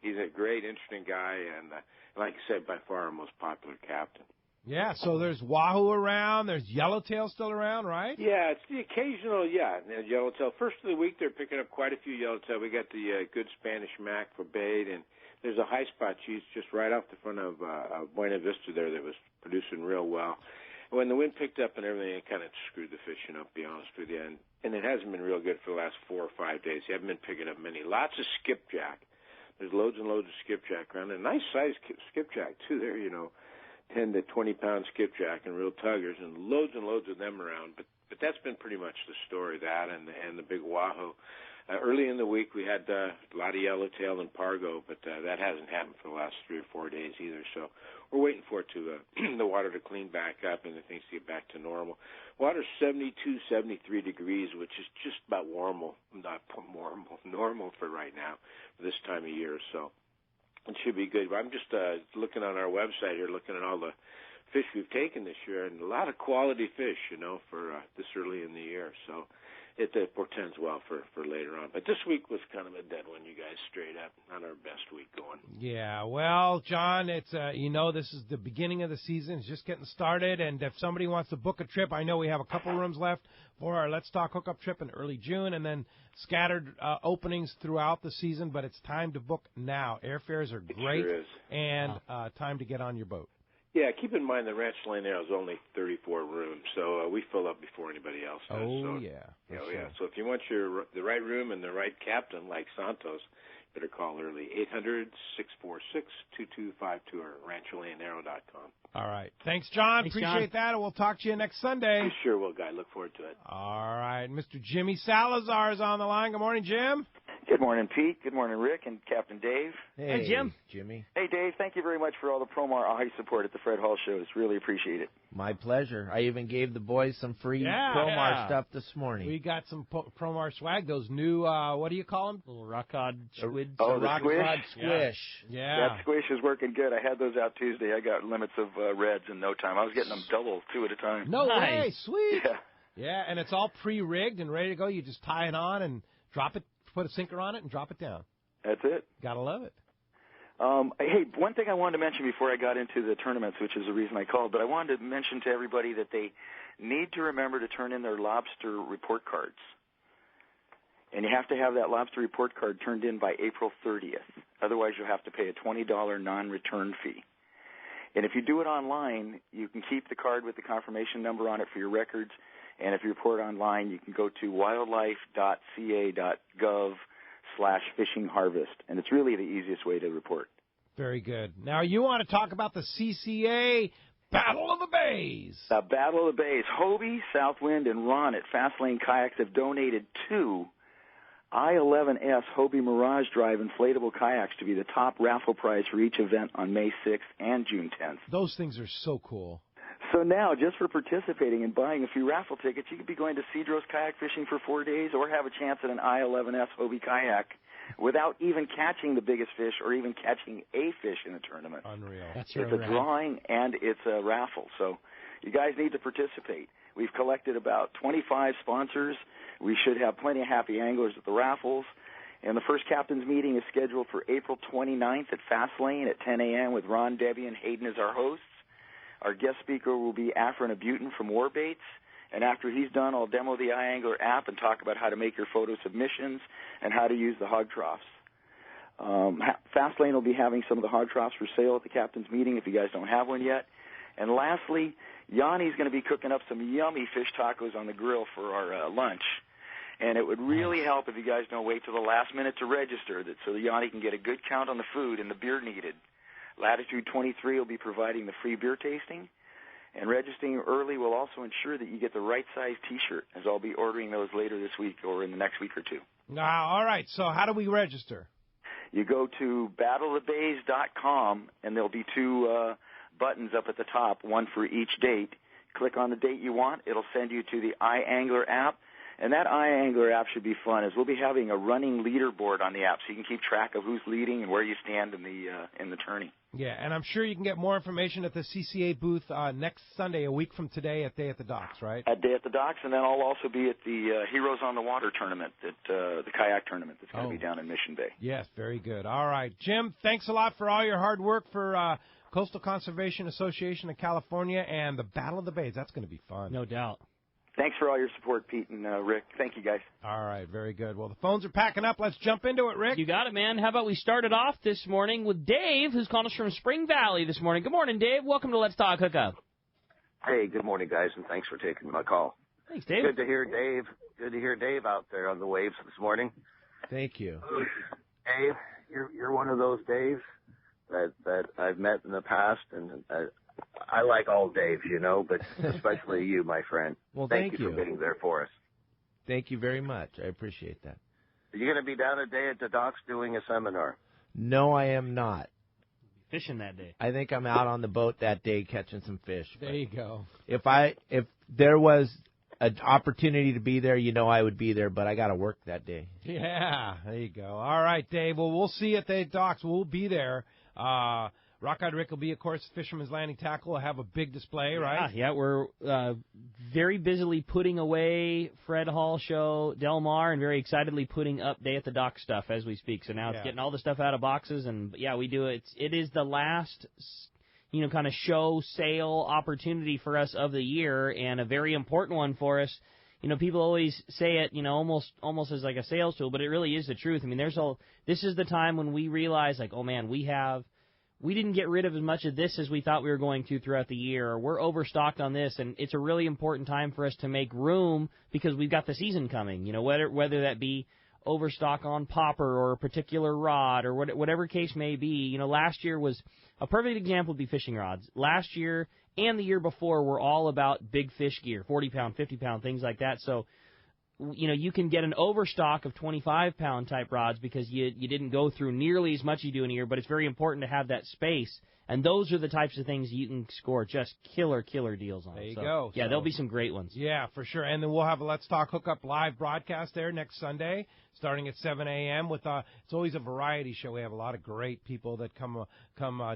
He's a great, interesting guy, and like I said, by far our most popular captain. Yeah, so there's wahoo around, there's yellowtail still around, right? Yeah, it's the occasional, yellowtail. First of the week, they're picking up quite a few yellowtail. We got the good Spanish mac for bait, and there's a high spot cheese just right off the front of Buena Vista there that was producing real well. When the wind picked up and everything, it kind of screwed the fishing up, to be honest with you, and it hasn't been real good for the last 4 or 5 days. You haven't been picking up many. Lots of skipjack. There's loads and loads of skipjack around, and nice sized skipjack too. There, 10 to 20 pound skipjack and real tuggers, and loads of them around. But But that's been pretty much the story, that and the big wahoo. Early in the week, we had a lot of yellowtail and pargo, but that hasn't happened for the last 3 or 4 days either. So we're waiting for it to the water to clean back up and the things to get back to normal. Water's 72, 73 degrees, which is just about normal for right now, for this time of year. So it should be good. I'm just looking on our website here, looking at all the fish we've taken this year, and a lot of quality fish, for this early in the year. So it portends well for later on. But this week was kind of a dead one, you guys, straight up. Not our best week going. Yeah, well, John, it's this is the beginning of the season. It's just getting started, and if somebody wants to book a trip, I know we have a couple rooms left for our Let's Talk Hookup trip in early June, and then scattered openings throughout the season, but it's time to book now. Airfares are great, sure is. And time to get on your boat. Yeah, keep in mind the Ranch Lanero is only 34 rooms, so we fill up before anybody else does. Oh, so, yeah. Sure. Yeah. So if you want the right room and the right captain like Santos, better call early, 800-646-2252 or rancholanero.com. All right. Thanks, John. Thanks, Appreciate that, and we'll talk to you next Sunday. You sure will, Guy. Look forward to it. All right. Mr. Jimmy Salazar is on the line. Good morning, Jim. Good morning, Pete. Good morning, Rick and Captain Dave. Hey, Jim. Jimmy. Hey, Dave, thank you very much for all the Promar Ahi support at the Fred Hall shows. Really appreciate it. My pleasure. I even gave the boys some free Promar stuff this morning. We got some Promar swag, those new, what do you call them? Little rock cod squid. Oh, the rock squish? cod squish. Yeah. That squish is working good. I had those out Tuesday. I got limits of reds in no time. I was getting them double, 2 at a time. No Nice. way. Sweet. Yeah. Yeah, and it's all pre-rigged and ready to go. You just tie it on and drop it, put a sinker on it and drop it down. That's it. Gotta love it. Hey, one thing I wanted to mention before I got into the tournaments, which is the reason I called, but I wanted to mention to everybody that they need to remember to turn in their lobster report cards. And you have to have that lobster report card turned in by April 30th. Otherwise, you'll have to pay a $20 non-return fee. And if you do it online, you can keep the card with the confirmation number on it for your records. And if you report online, you can go to wildlife.ca.gov/fishing harvest. And it's really the easiest way to report. Very good. Now, you want to talk about the CCA Battle of the Bays. The Battle of the Bays. Hobie, Southwind, and Ron at Fastlane Kayaks have donated 2 I-11S Hobie Mirage Drive inflatable kayaks to be the top raffle prize for each event on May 6th and June 10th. Those things are so cool. So now, just for participating and buying a few raffle tickets, you could be going to Cedros kayak fishing for 4 days or have a chance at an I-11S Hobie kayak without even catching the biggest fish or even catching a fish in the tournament. Unreal. That's It's a drawing and it's a raffle. So you guys need to participate. We've collected about 25 sponsors. We should have plenty of happy anglers at the raffles. And the first captain's meeting is scheduled for April 29th at Fastlane at 10 a.m. with Ron, Debbie, and Hayden as our hosts. Our guest speaker will be Afrin Abutin from Warbaits. And after he's done, I'll demo the iAngler app and talk about how to make your photo submissions and how to use the hog troughs. Fastlane will be having some of the hog troughs for sale at the captain's meeting if you guys don't have one yet. And lastly, Yanni's going to be cooking up some yummy fish tacos on the grill for our lunch. And it would really help if you guys don't wait till the last minute to register, so that Yanni can get a good count on the food and the beer needed. Latitude 23 will be providing the free beer tasting. And registering early will also ensure that you get the right size T-shirt, as I'll be ordering those later this week or in the next week or two. All right, so how do we register? You go to battleofthebays.com, and there'll be 2 buttons up at the top, one for each date. Click on the date you want. It'll send you to the iAngler app. And that iAngler app should be fun, as we'll be having a running leaderboard on the app, so you can keep track of who's leading and where you stand in the tourney. Yeah, and I'm sure you can get more information at the CCA booth next Sunday, a week from today, at Day at the Docks, right? At Day at the Docks, and then I'll also be at the Heroes on the Water tournament, the kayak tournament that's going to be down in Mission Bay. Yes, very good. All right, Jim, thanks a lot for all your hard work for Coastal Conservation Association of California and the Battle of the Bays. That's going to be fun. No doubt. Thanks for all your support, Pete and Rick. Thank you, guys. All right, very good. Well, the phones are packing up. Let's jump into it, Rick. You got it, man. How about we start it off this morning with Dave, who's calling us from Spring Valley this morning. Good morning, Dave. Welcome to Let's Talk Hookup. Hey, good morning, guys, and thanks for taking my call. Thanks, Dave. Good to hear Dave. Good to hear Dave out there on the waves this morning. Thank you. Dave, you're one of those Daves that I've met in the past, and I like all Daves, but especially you, my friend. Well, thank you for being there for us. Thank you very much. I appreciate that. Are you going to be down today at the docks doing a seminar? No, I am not. Fishing that day. I think I'm out on the boat that day catching some fish. There you go. If there was an opportunity to be there, I would be there, but I got to work that day. Yeah, there you go. All right, Dave. Well, we'll see you at the docks. We'll be there. Rockeyed Rick will be, of course, Fisherman's Landing Tackle. Will have a big display, right? Yeah, we're very busily putting away Fred Hall show, Del Mar, and very excitedly putting up Day at the Dock stuff as we speak. So now it's getting all the stuff out of boxes, and we do it. It is the last, kind of show sale opportunity for us of the year, and a very important one for us. People always say it, almost as like a sales tool, but it really is the truth. I mean, this is the time when we realize, like, oh man, we didn't get rid of as much of this as we thought we were going to throughout the year, or we're overstocked on this, and it's a really important time for us to make room because we've got the season coming, whether that be overstock on popper or a particular rod or whatever case may be. Last year was a perfect example would be fishing rods. Last year and the year before were all about big fish gear, 40-pound, 50-pound, things like that. So, you can get an overstock of 25-pound type rods because you didn't go through nearly as much as you do in a year, but it's very important to have that space. And those are the types of things you can score just killer deals on. There you go. Yeah, there'll be some great ones. Yeah, for sure. And then we'll have a Let's Talk Hookup live broadcast there next Sunday, starting at 7 a.m. with it's always a variety show. We have a lot of great people that come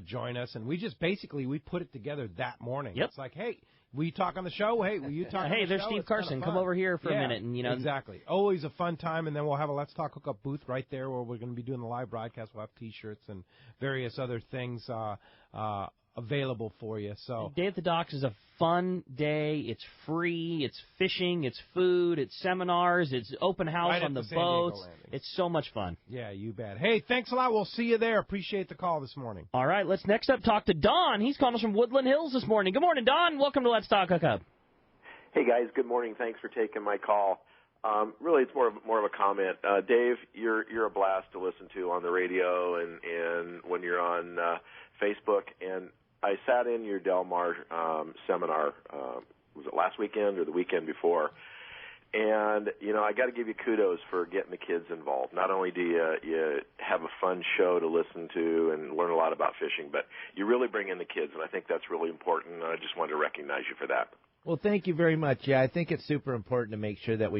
join us, and we just we put it together that morning. Yep. It's like, hey, will you talk on the show? Hey, will you talk on the show? Hey, there's Steve It's Carson. Come over here for a minute. And Exactly. Always a fun time. And then we'll have a Let's Talk Hookup booth right there where we're going to be doing the live broadcast. We'll have T-shirts and various other things available for you. So Day at the Docks is a fun day. It's free. It's fishing. It's food. It's seminars. It's open house right on the San Diego boats. Landing. It's so much fun. Yeah, you bet. Hey, thanks a lot. We'll see you there. Appreciate the call this morning. All right, let's next up talk to Don. He's calling us from Woodland Hills this morning. Good morning, Don. Welcome to Let's Talk Hookup. Hey, guys. Good morning. Thanks for taking my call. Really, it's more of a comment. Dave, you're a blast to listen to on the radio and when you're on Facebook. And I sat in your Del Mar seminar. Was it last weekend or the weekend before? And, I got to give you kudos for getting the kids involved. Not only do you have a fun show to listen to and learn a lot about fishing, but you really bring in the kids, and I think that's really important, and I just wanted to recognize you for that. Well, thank you very much. Yeah, I think it's super important to make sure that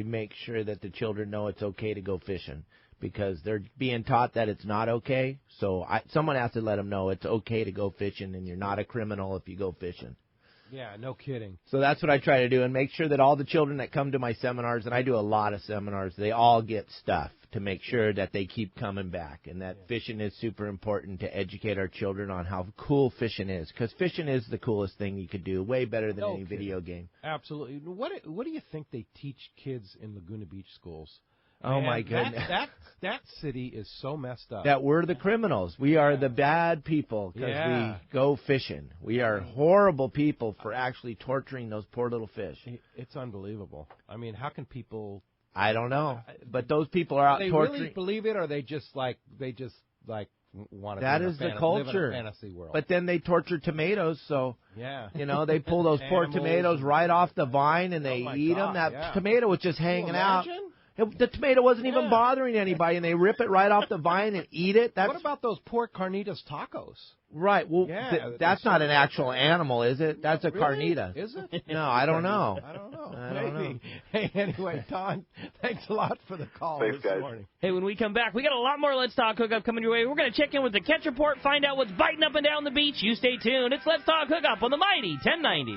the children know it's okay to go fishing because they're being taught that it's not okay. So someone has to let them know it's okay to go fishing and you're not a criminal if you go fishing. Yeah, no kidding. So that's what I try to do and make sure that all the children that come to my seminars, and I do a lot of seminars, they all get stuff to make sure that they keep coming back and that fishing is super important to educate our children on how cool fishing is because fishing is the coolest thing you could do, way better than any video game. Absolutely. What do you think they teach kids in Laguna Beach schools? Oh, my goodness. That city is so messed up. That we're the criminals. We are the bad people because we go fishing. We are horrible people for actually torturing those poor little fish. It's unbelievable. I mean, how can people... I don't know. But those people are out torturing... They really believe it, or they just want to that is the culture. Live in a fantasy world. But then they torture tomatoes, so... Yeah. They pull those poor tomatoes right off the vine and they eat them. That tomato was just hanging out. The tomato wasn't even bothering anybody, and they rip it right off the vine and eat it. What about those poor carnitas tacos? Right. Well, that's not an actual animal, is it? That's a carnita. Is it? No, I don't know. I don't know. Hey, anyway, Don, thanks a lot for the call this morning. Hey, when we come back, we got a lot more Let's Talk Hookup coming your way. We're going to check in with the Catch Report, find out what's biting up and down the beach. You stay tuned. It's Let's Talk Hookup on the mighty 1090.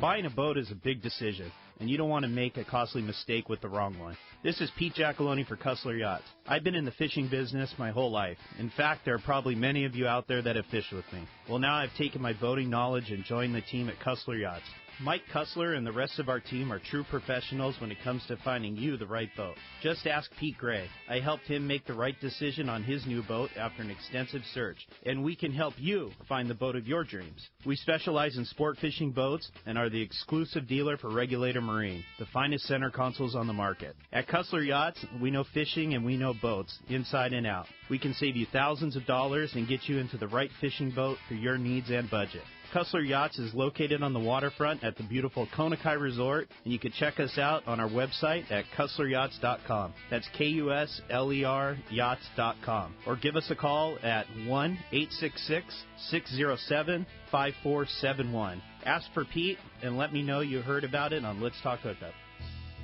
Buying a boat is a big decision, and you don't want to make a costly mistake with the wrong one. This is Pete Giacalone for Cussler Yachts. I've been in the fishing business my whole life. In fact, there are probably many of you out there that have fished with me. Well, now I've taken my boating knowledge and joined the team at Cussler Yachts. Mike Kussler and the rest of our team are true professionals when it comes to finding you the right boat. Just ask Pete Gray. I helped him make the right decision on his new boat after an extensive search, and we can help you find the boat of your dreams. We specialize in sport fishing boats and are the exclusive dealer for Regulator Marine, the finest center consoles on the market. At Kussler Yachts, we know fishing and we know boats, inside and out. We can save you thousands of dollars and get you into the right fishing boat for your needs and budget. Kussler Yachts is located on the waterfront at the beautiful Konakai Resort, and you can check us out on our website at KusslerYachts.com. That's KUSLER Yachts.com. Or give us a call at 1-866-607-5471. Ask for Pete and let me know you heard about it on Let's Talk Hookup.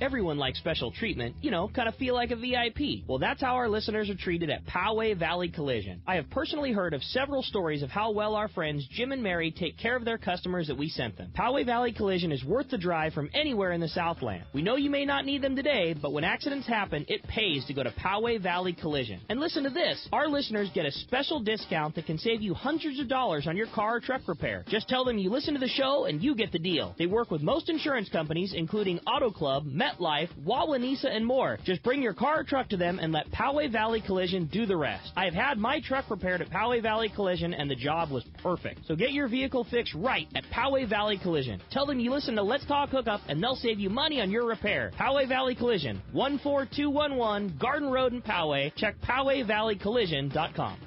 Everyone likes special treatment, kind of feel like a VIP. Well, that's how our listeners are treated at Poway Valley Collision. I have personally heard of several stories of how well our friends Jim and Mary take care of their customers that we sent them. Poway Valley Collision is worth the drive from anywhere in the Southland. We know you may not need them today, but when accidents happen, it pays to go to Poway Valley Collision. And listen to this. Our listeners get a special discount that can save you hundreds of dollars on your car or truck repair. Just tell them you listen to the show and you get the deal. They work with most insurance companies, including Auto Club, MetLife, Wawanesa, and more. Just bring your car or truck to them and let Poway Valley Collision do the rest. I have had my truck repaired at Poway Valley Collision, and the job was perfect. So get your vehicle fixed right at Poway Valley Collision. Tell them you listen to Let's Talk Hookup, and they'll save you money on your repair. Poway Valley Collision, 14211 Garden Road in Poway. Check PowayValleyCollision.com.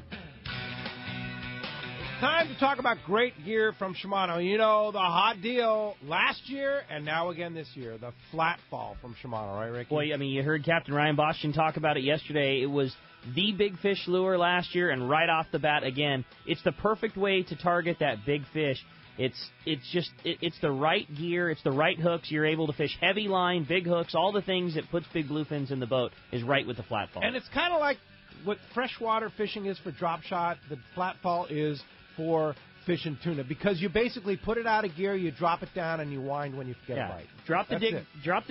Time to talk about great gear from Shimano. You know, the hot deal last year and now again this year, the flat fall from Shimano, right, Ricky? Boy, I mean, you heard Captain Ryan Boston talk about it yesterday. It was the big fish lure last year, and right off the bat, again, it's the perfect way to target that big fish. It's the right gear, it's the right hooks. You're able to fish heavy line, big hooks, all the things that puts big bluefins in the boat is right with the flat fall. And it's kind of like what freshwater fishing is for drop shot, the flat fall is for fish and tuna, because you basically put it out of gear, you drop it down, and you wind when you get it right. Drop the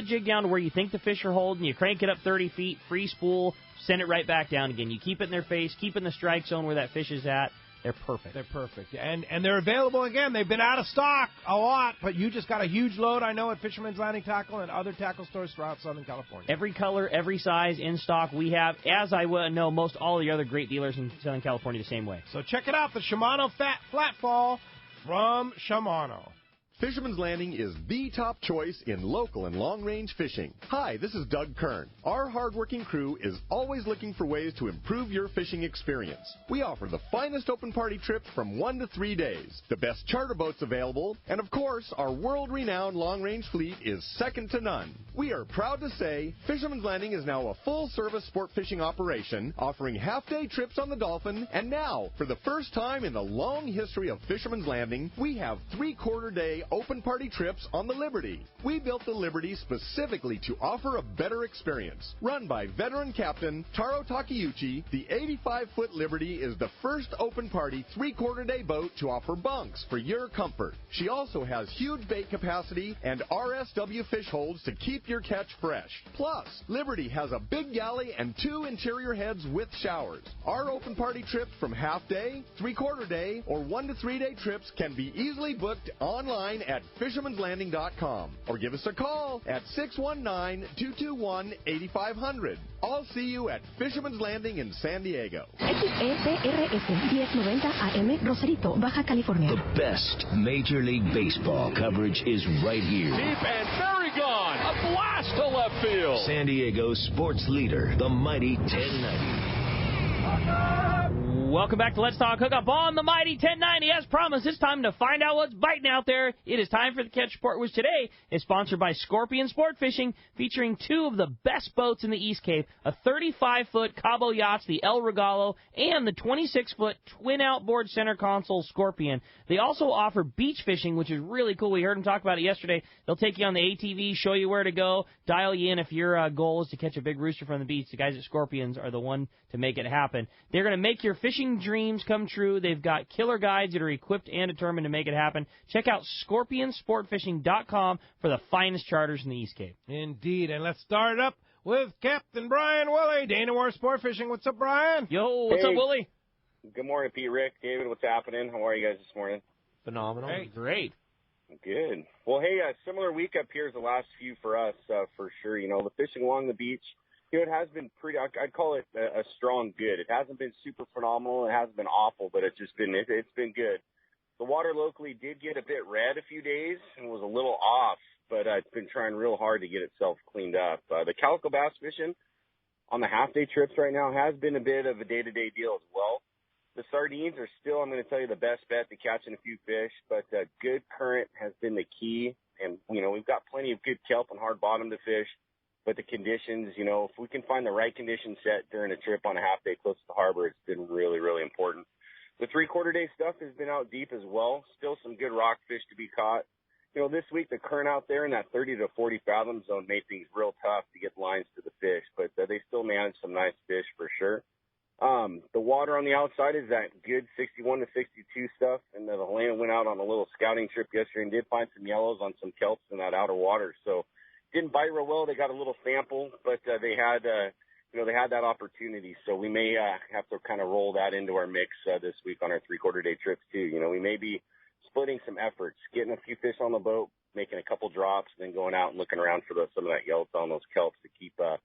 jig down to where you think the fish are holding, you crank it up 30 feet, free spool, send it right back down again. You keep it in their face, keep it in the strike zone where that fish is at. They're perfect. They're perfect. And they're available again. They've been out of stock a lot, but you just got a huge load, I know, at Fisherman's Landing Tackle and other tackle stores throughout Southern California. Every color, every size in stock we have, as I know most all the other great dealers in Southern California the same way. So check it out, the Shimano Flat Fall from Shimano. Fisherman's Landing is the top choice in local and long-range fishing. Hi, this is Doug Kern. Our hardworking crew is always looking for ways to improve your fishing experience. We offer the finest open party trips from 1 to 3 days, the best charter boats available, and of course, our world-renowned long-range fleet is second to none. We are proud to say Fisherman's Landing is now a full-service sport fishing operation, offering half-day trips on the Dolphin, and now, for the first time in the long history of Fisherman's Landing, we have 3/4-day open party trips on the Liberty. We built the Liberty specifically to offer a better experience. Run by veteran captain Taro Takeuchi, the 85-foot Liberty is the first open party 3/4-day boat to offer bunks for your comfort. She also has huge bait capacity and RSW fish holds to keep your catch fresh. Plus, Liberty has a big galley and 2 interior heads with showers. Our open party trips from half-day, 3/4-day, or 1 to 3 day trips can be easily booked online at fishermanslanding.com or give us a call at 619-221-8500. I'll see you at Fisherman's Landing in San Diego. XEPRS 1090 AM, Rosarito, Baja California. The best Major League Baseball coverage is right here. Deep and very gone. A blast to left field. San Diego's sports leader, the mighty 1090. Welcome back to Let's Talk Hookup on the Mighty 1090. As promised, it's time to find out what's biting out there. It is time for the Catch Report, which today is sponsored by Scorpion Sport Fishing, featuring 2 of the best boats in the East Cape, a 35-foot Cabo Yachts, the El Regalo, and the 26-foot twin outboard center console Scorpion. They also offer beach fishing, which is really cool. We heard them talk about it yesterday. They'll take you on the ATV, show you where to go, dial you in if your goal is to catch a big rooster from the beach. The guys at Scorpions are the one to make it happen. They're going to make your fishing dreams come true. They've got killer guides that are equipped and determined to make it happen. Check out ScorpionSportFishing.com for the finest charters in the East Cape. Indeed, and let's start it up with Captain Brian Woolley, Dana Moore Sport Fishing. What's up, Brian? Yo, what's up, Woolley? Good morning, Pete, Rick, David. What's happening? How are you guys this morning? Phenomenal. Great. Good. Well, hey, a similar week up here as the last few for us, for sure. You know, the fishing along the beach, you know, it has been pretty, I'd call it a strong good. It hasn't been super phenomenal. It hasn't been awful, but it's been good. The water locally did get a bit red a few days and was a little off, but it's been trying real hard to get itself cleaned up. The calico bass fishing on the half-day trips right now has been a bit of a day-to-day deal as well. The sardines are still, I'm going to tell you, the best bet to catching a few fish, but good current has been the key. And, you know, we've got plenty of good kelp and hard bottom to fish, but the conditions, you know, if we can find the right conditions set during a trip on a half day close to the harbor, it's been really, really important. The 3/4 day stuff has been out deep as well. Still some good rockfish to be caught. You know, this week the current out there in that 30 to 40 fathom zone made things real tough to get lines to the fish, but they still managed some nice fish for sure. The water on the outside is that good 61 to 62 stuff, and the Helena went out on a little scouting trip yesterday and did find some yellows on some kelps in that outer water. So didn't bite real well. They got a little sample, but they had that opportunity. So we may have to kind of roll that into our mix this week on our 3/4 day trips too. You know, we may be splitting some efforts, getting a few fish on the boat, making a couple drops, and then going out and looking around for some of that yellowtail on those kelps to keep that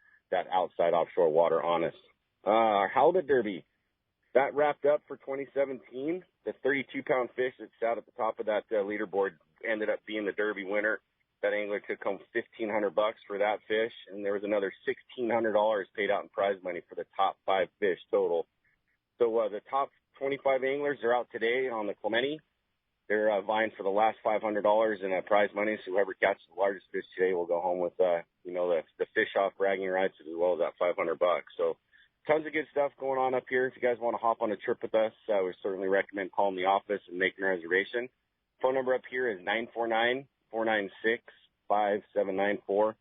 outside offshore water honest. Our halibut derby, that wrapped up for 2017. The 32-pound fish that sat at the top of that leaderboard ended up being the derby winner. That angler took home $1,500 for that fish, and there was another $1,600 paid out in prize money for the top 5 fish total. So the top 25 anglers are out today on the Clemente. They're vying for the last $500 in prize money. So whoever catches the largest fish today will go home with, the fish off bragging rights as well as that $500. So tons of good stuff going on up here. If you guys want to hop on a trip with us, I would certainly recommend calling the office and making a reservation. Phone number up here is 949-496-5794. Of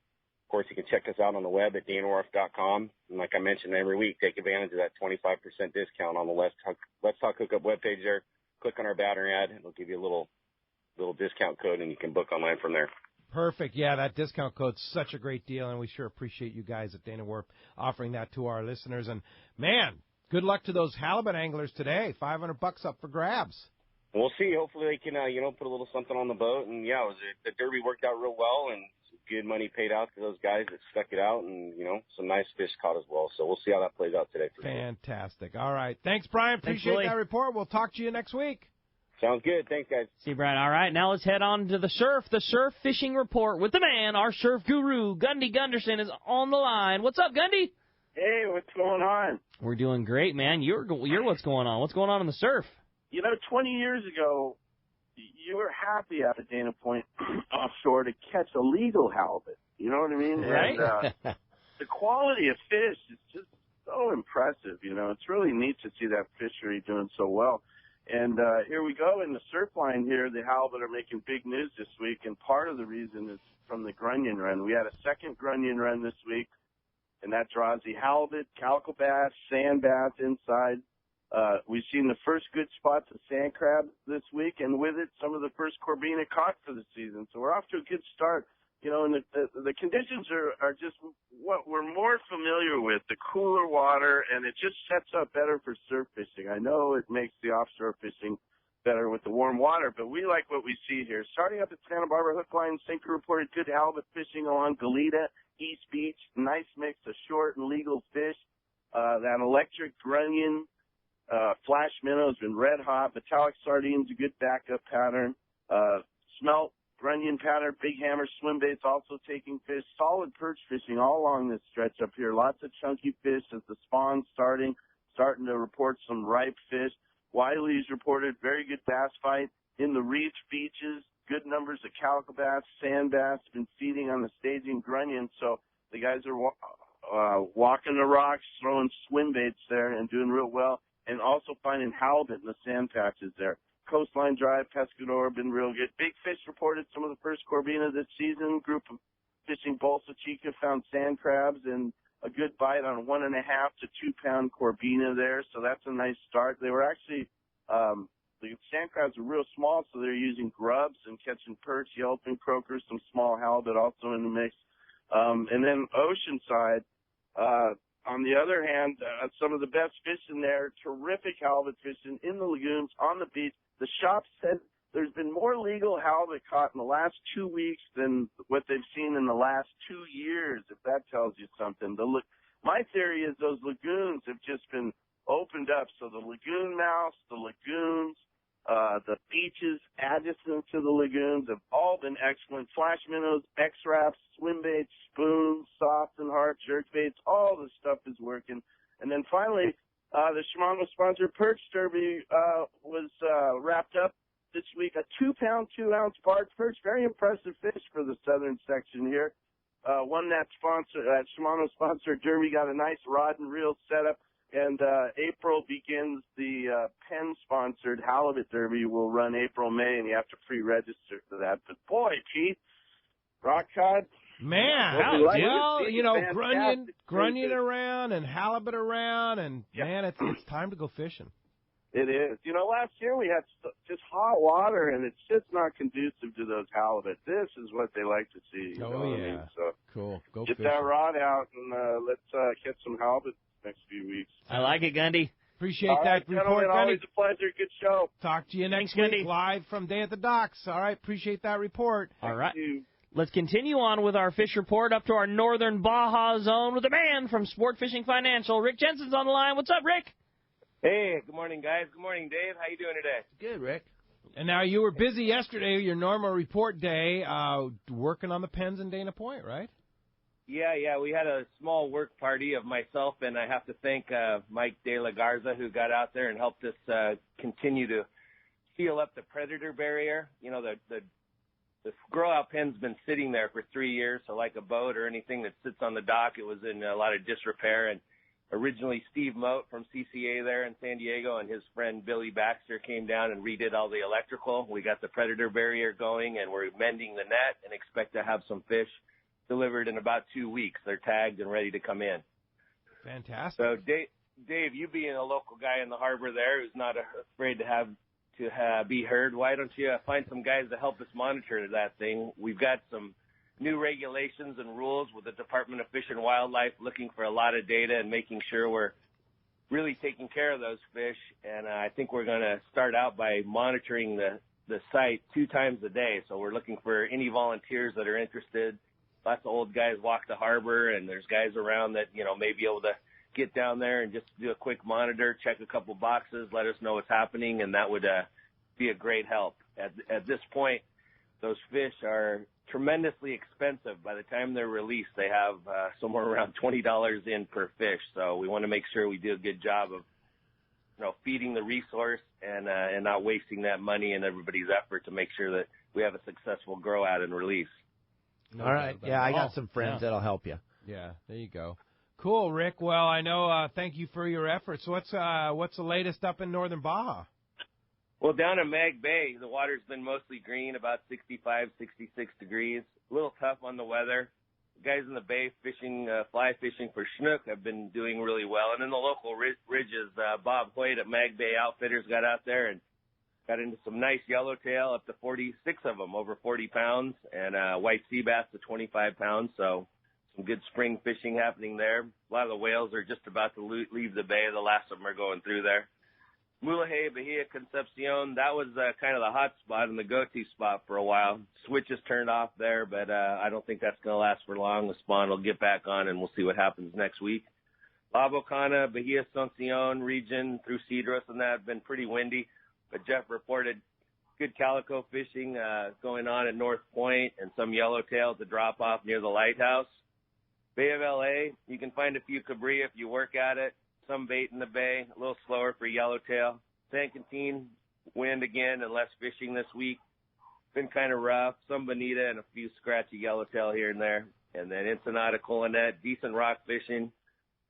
course, you can check us out on the web at danawharf.com. And like I mentioned every week, take advantage of that 25% discount on the Let's Talk Hookup webpage there. Click on our banner ad. It'll give you a little discount code, and you can book online from there. Perfect. Yeah, that discount code's such a great deal, and we sure appreciate you guys at Dana Wharf offering that to our listeners. And, man, good luck to those halibut anglers today. $500 up for grabs. We'll see. Hopefully they can, put a little something on the boat. And, yeah, the derby worked out real well, and some good money paid out to those guys that stuck it out, and, some nice fish caught as well. So we'll see how that plays out today. Fantastic. All right. Thanks, Brian. Appreciate that report. We'll talk to you next week. Sounds good. Thanks, guys. See you, Brian. All right, now let's head on to the surf fishing report with the man, our surf guru, Gundy Gunderson, is on the line. What's up, Gundy? Hey, what's going on? We're doing great, man. You're what's going on? What's going on in the surf? 20 years ago, you were happy out of Dana Point offshore to catch a legal halibut. You know what I mean? Right. And, the quality of fish is just so impressive. It's really neat to see that fishery doing so well. And here we go in the surf line here. The halibut are making big news this week, and part of the reason is from the grunion run. We had a second grunion run this week, and that draws the halibut, calico bass, sand bass inside. We've seen the first good spots of sand crab this week, and with it, some of the first corbina caught for the season. So we're off to a good start. And the conditions are just what we're more familiar with, the cooler water, and it just sets up better for surf fishing. I know it makes the offshore fishing better with the warm water, but we like what we see here. Starting up at Santa Barbara Hook Line, Sinker reported good halibut fishing along Goleta, East Beach. Nice mix of short and legal fish. That electric grunion, flash minnow has been red hot. Metallic sardines, a good backup pattern. Smelt, grunion pattern, big hammer, swim baits also taking fish. Solid perch fishing all along this stretch up here. Lots of chunky fish as the spawn's starting to report some ripe fish. Wiley's reported very good bass fight in the reef beaches. Good numbers of calico bass, sand bass, been feeding on the staging grunion. So the guys are walking the rocks, throwing swim baits there and doing real well. And also finding halibut in the sand patches there. Coastline Drive, Pescador, been real good. Big Fish reported some of the first corbina this season. Group of fishing Bolsa Chica found sand crabs and a good bite on 1.5 to 2 pound corbina there. So that's a nice start. They were actually, the sand crabs are real small, so they're using grubs and catching perch, yellowfin croakers, some small halibut also in the mix. And then Oceanside, on the other hand, some of the best fish in there, terrific halibut fishing in the lagoons, on the beach. The shop said there's been more legal halibut caught in the last 2 weeks than what they've seen in the last 2 years, if that tells you something. My theory is those lagoons have just been opened up. So the lagoon mouse, the lagoons, the beaches adjacent to the lagoons have all been excellent. Flash minnows, X-Wraps, swim baits, spoons, soft and hard jerk baits, all this stuff is working. And then finally, the Shimano-sponsored Perch Derby was wrapped up this week. A 2-pound, 2-ounce barred perch, very impressive fish for the southern section here. One that Shimano-sponsored Derby got a nice rod and reel setup. And April begins the Penn-sponsored Halibut Derby. Will run April, May, and you have to pre-register for that. But boy, Pete, rock cod. Man, grunion around and halibut around, and man, it's time to go fishing. It is. Last year we had just hot water, and it's just not conducive to those halibut. This is what they like to see. You know what I mean? So cool. Go get fishing. that rod out, and let's catch some halibut next few weeks. I like it, Gundy. Appreciate that report, Gundy. Always a pleasure. Good show. Talk to you next week, Gundy. live from Day at the Docks. All right, appreciate that report. All right. Let's continue on with our fish report up to our northern Baja zone with a man from Sport Fishing Financial. Rick Jensen's on the line. What's up, Rick? Hey, good morning, guys. Good morning, Dave. How you doing today? Good, Rick. And now you were busy yesterday, your normal report day, working on the pens in Dana Point, right? Yeah. We had a small work party of myself, and I have to thank Mike De La Garza, who got out there and helped us continue to seal up the predator barrier. The grow-out pen's been sitting there for 3 years, so like a boat or anything that sits on the dock, it was in a lot of disrepair. And originally Steve Moat from CCA there in San Diego and his friend Billy Baxter came down and redid all the electrical. We got the predator barrier going, and we're mending the net and expect to have some fish delivered in about 2 weeks. They're tagged and ready to come in. Fantastic. So, Dave, you being a local guy in the harbor there who's not afraid to be heard, why don't you find some guys to help us monitor that thing? We've got some new regulations and rules with the Department of Fish and Wildlife looking for a lot of data and making sure we're really taking care of those fish. And I think we're going to start out by monitoring the site 2 times a day. So we're looking for any volunteers that are interested. Lots of old guys walk the harbor, and there's guys around that, may be able to get down there and just do a quick monitor, check a couple boxes, let us know what's happening, and that would be a great help. At this point, those fish are tremendously expensive. By the time they're released, they have somewhere around $20 in per fish. So we want to make sure we do a good job of feeding the resource and not wasting that money and everybody's effort to make sure that we have a successful grow out and release. All right. Yeah, I got some friends that'll help you. Yeah, there you go. Cool, Rick. Well, I know. Thank you for your efforts. What's the latest up in northern Baja? Well, down in Mag Bay, the water's been mostly green, about 65, 66 degrees. A little tough on the weather. The guys in the bay fishing, fly fishing for snook have been doing really well. And in the local ridges, Bob Hoyt at Mag Bay Outfitters got out there and got into some nice yellowtail, up to 46 of them, over 40 pounds, and white sea bass to 25 pounds. So some good spring fishing happening there. A lot of the whales are just about to leave the bay. The last of them are going through there. Mulegé, Bahia, Concepcion, that was kind of the hot spot and the go-to spot for a while. Switches turned off there, but I don't think that's going to last for long. The spawn will get back on, and we'll see what happens next week. La Bocana, Bahia, Asuncion region through Cedros, and that have been pretty windy. But Jeff reported good calico fishing going on at North Point and some yellowtail to drop off near the lighthouse. Bay of L.A., you can find a few cabria if you work at it. Some bait in the bay, a little slower for yellowtail. San Quintin, wind again and less fishing this week. Been kind of rough. Some bonita and a few scratchy yellowtail here and there. And then Ensenada, Colonet, decent rock fishing,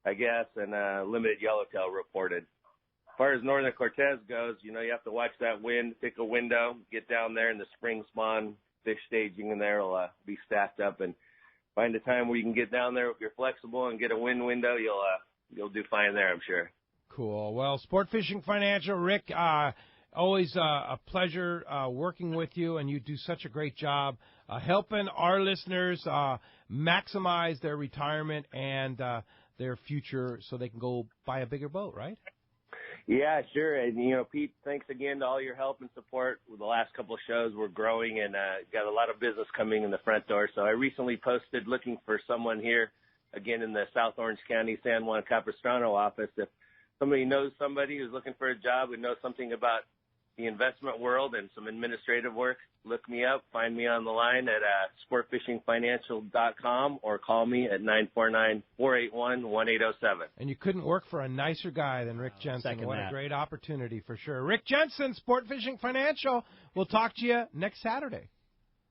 I guess, and limited yellowtail reported. As far as Northern Cortez goes, you have to watch that wind, pick a window, get down there in the spring spawn, fish staging in there will be stacked up, and find a time where you can get down there if you're flexible and get a wind window, you'll do fine there, I'm sure. Cool. Well, Sport Fishing Financial, Rick, always a pleasure working with you, and you do such a great job helping our listeners maximize their retirement and their future so they can go buy a bigger boat, right? Yeah, sure. And, Pete, thanks again to all your help and support. With the last couple of shows, we're growing and got a lot of business coming in the front door. So I recently posted looking for someone here, again, in the South Orange County, San Juan Capistrano office. If somebody knows somebody who's looking for a job who knows something about the investment world and some administrative work, look me up. Find me on the line at sportfishingfinancial.com or call me at 949-481-1807. And you couldn't work for a nicer guy than Rick Jensen. Second What that. a great opportunity for sure. Rick Jensen, Sport Fishing Financial. We'll talk to you next Saturday.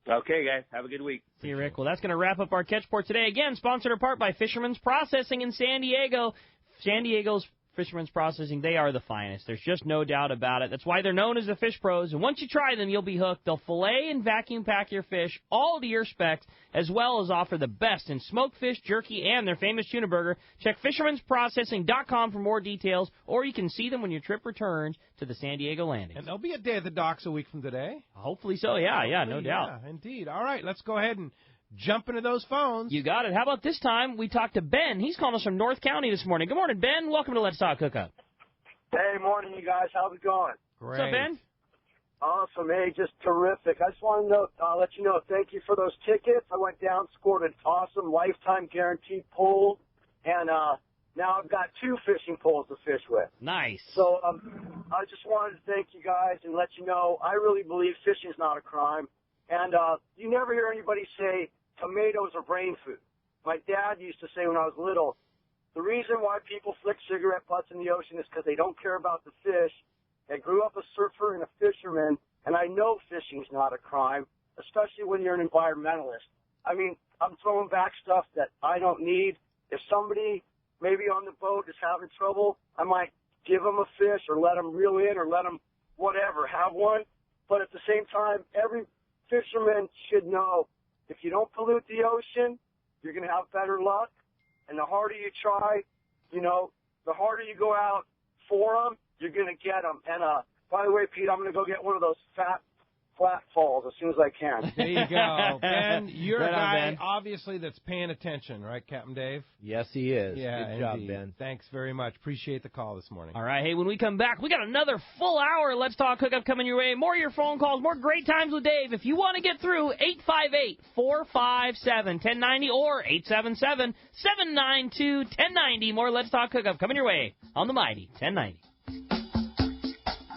Okay, guys. Have a good week. See you, Rick. Well, that's going to wrap up our Catch Port today. Again, sponsored in part by Fisherman's Processing in San Diego. San Diego's Fisherman's Processing, they are the finest. There's just no doubt about it. That's why they're known as the Fish Pros. And once you try them, you'll be hooked. They'll fillet and vacuum pack your fish all to your specs, as well as offer the best in smoked fish, jerky, and their famous tuna burger. Check fishermansprocessing.com for more details, or you can see them when your trip returns to the San Diego landing. And there'll be a day at the docks a week from today. Hopefully so. Yeah, no doubt. Yeah, indeed. All right, let's go ahead and jump into those phones. You got it. How about this time we talk to Ben? He's calling us from North County this morning. Good morning, Ben. Welcome to Let's Talk Hookup. Hey, morning, you guys. How's it going? Great. What's up, Ben? Awesome. Hey, just terrific. I just want to let you know, thank you for those tickets. I went down, scored an awesome lifetime guaranteed pool, and now I've got 2 fishing poles to fish with. Nice. So I just wanted to thank you guys and let you know I really believe fishing is not a crime. And you never hear anybody say tomatoes are brain food. My dad used to say when I was little, the reason why people flick cigarette butts in the ocean is because they don't care about the fish. I grew up a surfer and a fisherman, and I know fishing's not a crime, especially when you're an environmentalist. I mean, I'm throwing back stuff that I don't need. If somebody maybe on the boat is having trouble, I might give them a fish or let them reel in or let them whatever, have one. But at the same time, every fisherman should know if you don't pollute the ocean, you're going to have better luck. And the harder you try, the harder you go out for them, you're going to get them. And by the way, Pete, I'm going to go get one of those fat falls as soon as I can. There you go. Ben, you're Right a on, guy, Ben. obviously, that's paying attention, right, Captain Dave? Yes, he is. Yeah, Good job, indeed. Ben. Thanks very much. Appreciate the call this morning. All right, hey, when we come back, we got another full hour of Let's Talk Hookup coming your way. More of your phone calls, more great times with Dave. If you want to get through, 858-457-1090 or 877-792-1090. More Let's Talk Hookup coming your way on the mighty 1090.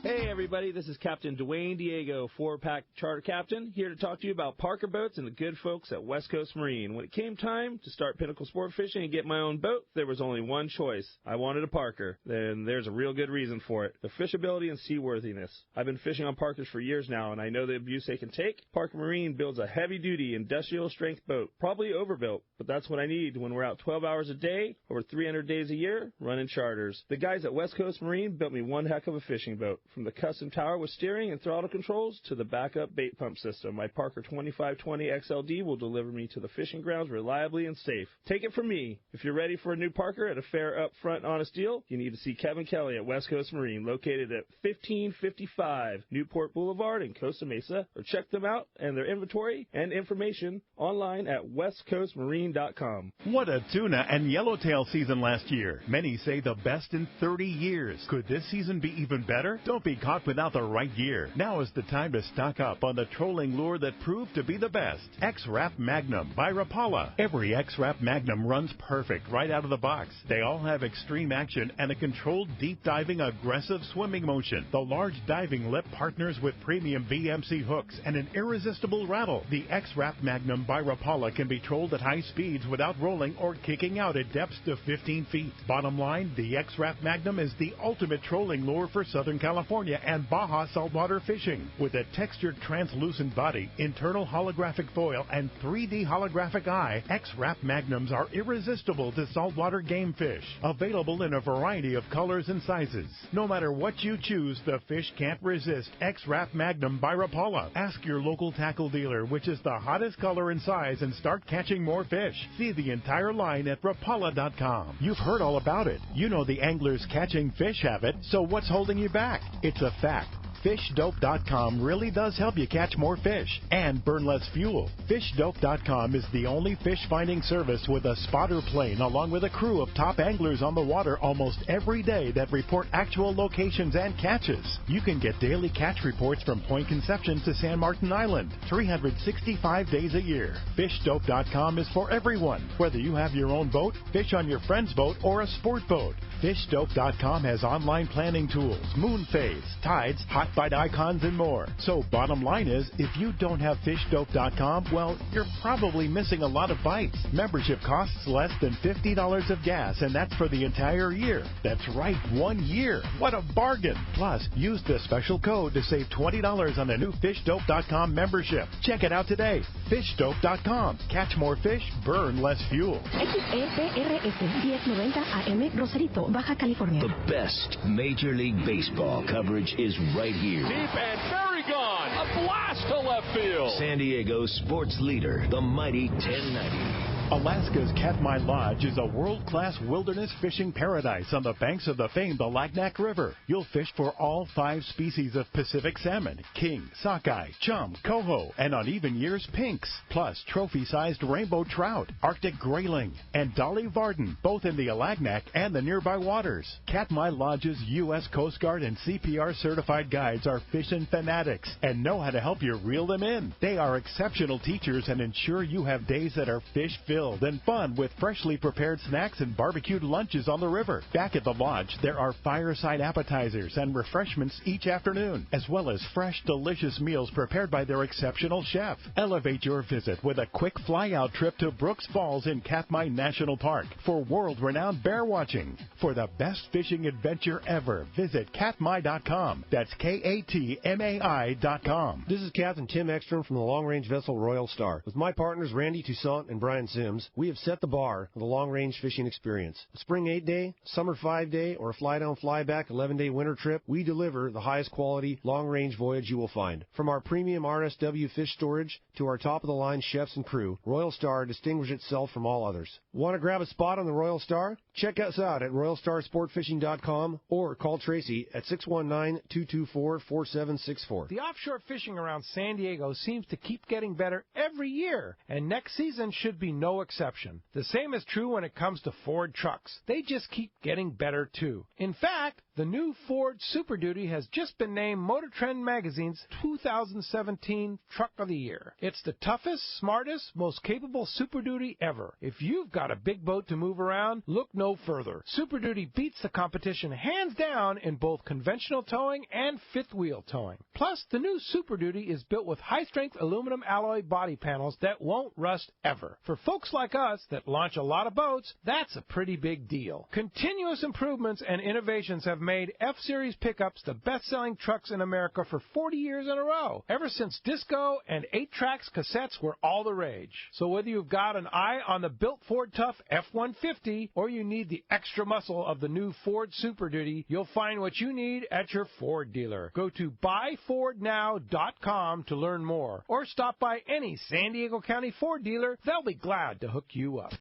Hey everybody, this is Captain Dwayne Diego, 4-pack charter captain, here to talk to you about Parker Boats and the good folks at West Coast Marine. When it came time to start pinnacle sport fishing and get my own boat, there was only one choice. I wanted a Parker. Then there's a real good reason for it. The fishability and seaworthiness. I've been fishing on Parkers for years now, and I know the abuse they can take. Parker Marine builds a heavy-duty, industrial-strength boat. Probably overbuilt, but that's what I need when we're out 12 hours a day, over 300 days a year, running charters. The guys at West Coast Marine built me one heck of a fishing boat. From the custom tower with steering and throttle controls to the backup bait pump system, my Parker 2520 XLD will deliver me to the fishing grounds reliably and safe. Take it from me. If you're ready for a new Parker at a fair, upfront, honest deal, you need to see Kevin Kelly at West Coast Marine, located at 1555 Newport Boulevard in Costa Mesa, or check them out and their inventory and information online at westcoastmarine.com. What a tuna and yellowtail season last year. Many say the best in 30 years. Could this season be even better? Don't be caught without the right gear. Now is the time to stock up on the trolling lure that proved to be the best. X-Rap Magnum by Rapala. Every X-Rap Magnum runs perfect right out of the box. They all have extreme action and a controlled, deep-diving, aggressive swimming motion. The large diving lip partners with premium VMC hooks and an irresistible rattle. The X-Rap Magnum by Rapala can be trolled at high speeds without rolling or kicking out at depths to 15 feet. Bottom line, the X-Rap Magnum is the ultimate trolling lure for Southern California and Baja saltwater fishing. With a textured translucent body, internal holographic foil, and 3D holographic eye, X-Rap Magnums are irresistible to saltwater game fish. Available in a variety of colors and sizes. No matter what you choose, the fish can't resist X-Rap Magnum by Rapala. Ask your local tackle dealer which is the hottest color and size and start catching more fish. See the entire line at Rapala.com. You've heard all about it. You know the angler's catching fish habit, so what's holding you back? It's a fact. FishDope.com really does help you catch more fish and burn less fuel. FishDope.com is the only fish finding service with a spotter plane along with a crew of top anglers on the water almost every day that report actual locations and catches. You can get daily catch reports from Point Conception to San Martin Island, 365 days a year. FishDope.com is for everyone, whether you have your own boat, fish on your friend's boat, or a sport boat. FishDope.com has online planning tools, moon phase, tides, hot bite icons, and more. So bottom line is, if you don't have FishDope.com, well, you're probably missing a lot of bites. Membership costs less than $50 of gas, and that's for the entire year. That's right, 1 year. What a bargain. Plus, use the special code to save $20 on a new FishDope.com membership. Check it out today. FishDope.com. Catch more fish, burn less fuel. XEPRS 1090 AM Rosarito, Baja California. The best Major League Baseball coverage is right here. Deep and very gone. A blast to left field. San Diego's sports leader, the mighty 1090. Alaska's Katmai Lodge is a world-class wilderness fishing paradise on the banks of the famed Alagnak River. You'll fish for all 5 species of Pacific salmon, king, sockeye, chum, coho, and on even years, pinks, plus trophy-sized rainbow trout, Arctic grayling, and Dolly Varden, both in the Alagnak and the nearby waters. Katmai Lodge's U.S. Coast Guard and CPR certified guides are fishing fanatics and know how to help you reel them in. They are exceptional teachers and ensure you have days that are fish-filled and fun with freshly prepared snacks and barbecued lunches on the river. Back at the lodge, there are fireside appetizers and refreshments each afternoon, as well as fresh, delicious meals prepared by their exceptional chef. Elevate your visit with a quick fly-out trip to Brooks Falls in Katmai National Park for world-renowned bear watching. For the best fishing adventure ever, visit katmai.com. That's KATMAI.com. This is Captain Tim Ekstrom from the long-range vessel Royal Star. With my partners Randy Toussaint and Brian Sims, we have set the bar for the long-range fishing experience. A spring 8-day, summer 5-day, or a fly-down, fly-back 11-day winter trip, we deliver the highest quality long-range voyage you will find. From our premium RSW fish storage to our top-of-the-line chefs and crew, Royal Star distinguishes itself from all others. Want to grab a spot on the Royal Star? Check us out at RoyalStarSportFishing.com or call Tracy at 619-224-4764. The offshore fishing around San Diego seems to keep getting better every year, and next season should be no exception. The same is true when it comes to Ford trucks. They just keep getting better too. In fact, the new Ford Super Duty has just been named Motor Trend Magazine's 2017 Truck of the Year. It's the toughest, smartest, most capable Super Duty ever. If you've got a big boat to move around, look no further. Super Duty beats the competition hands down in both conventional towing and fifth wheel towing. Plus, the new Super Duty is built with high-strength aluminum alloy body panels that won't rust ever. For folks like us that launch a lot of boats, that's a pretty big deal. Continuous improvements and innovations have made F-Series pickups the best-selling trucks in America for 40 years in a row, ever since disco and 8-tracks cassettes were all the rage. So whether you've got an eye on the built Ford Tough F-150 or you need the extra muscle of the new Ford Super Duty, you'll find what you need at your Ford dealer. Go to buyfordnow.com to learn more, or stop by any San Diego County Ford dealer. They'll be glad to hook you up.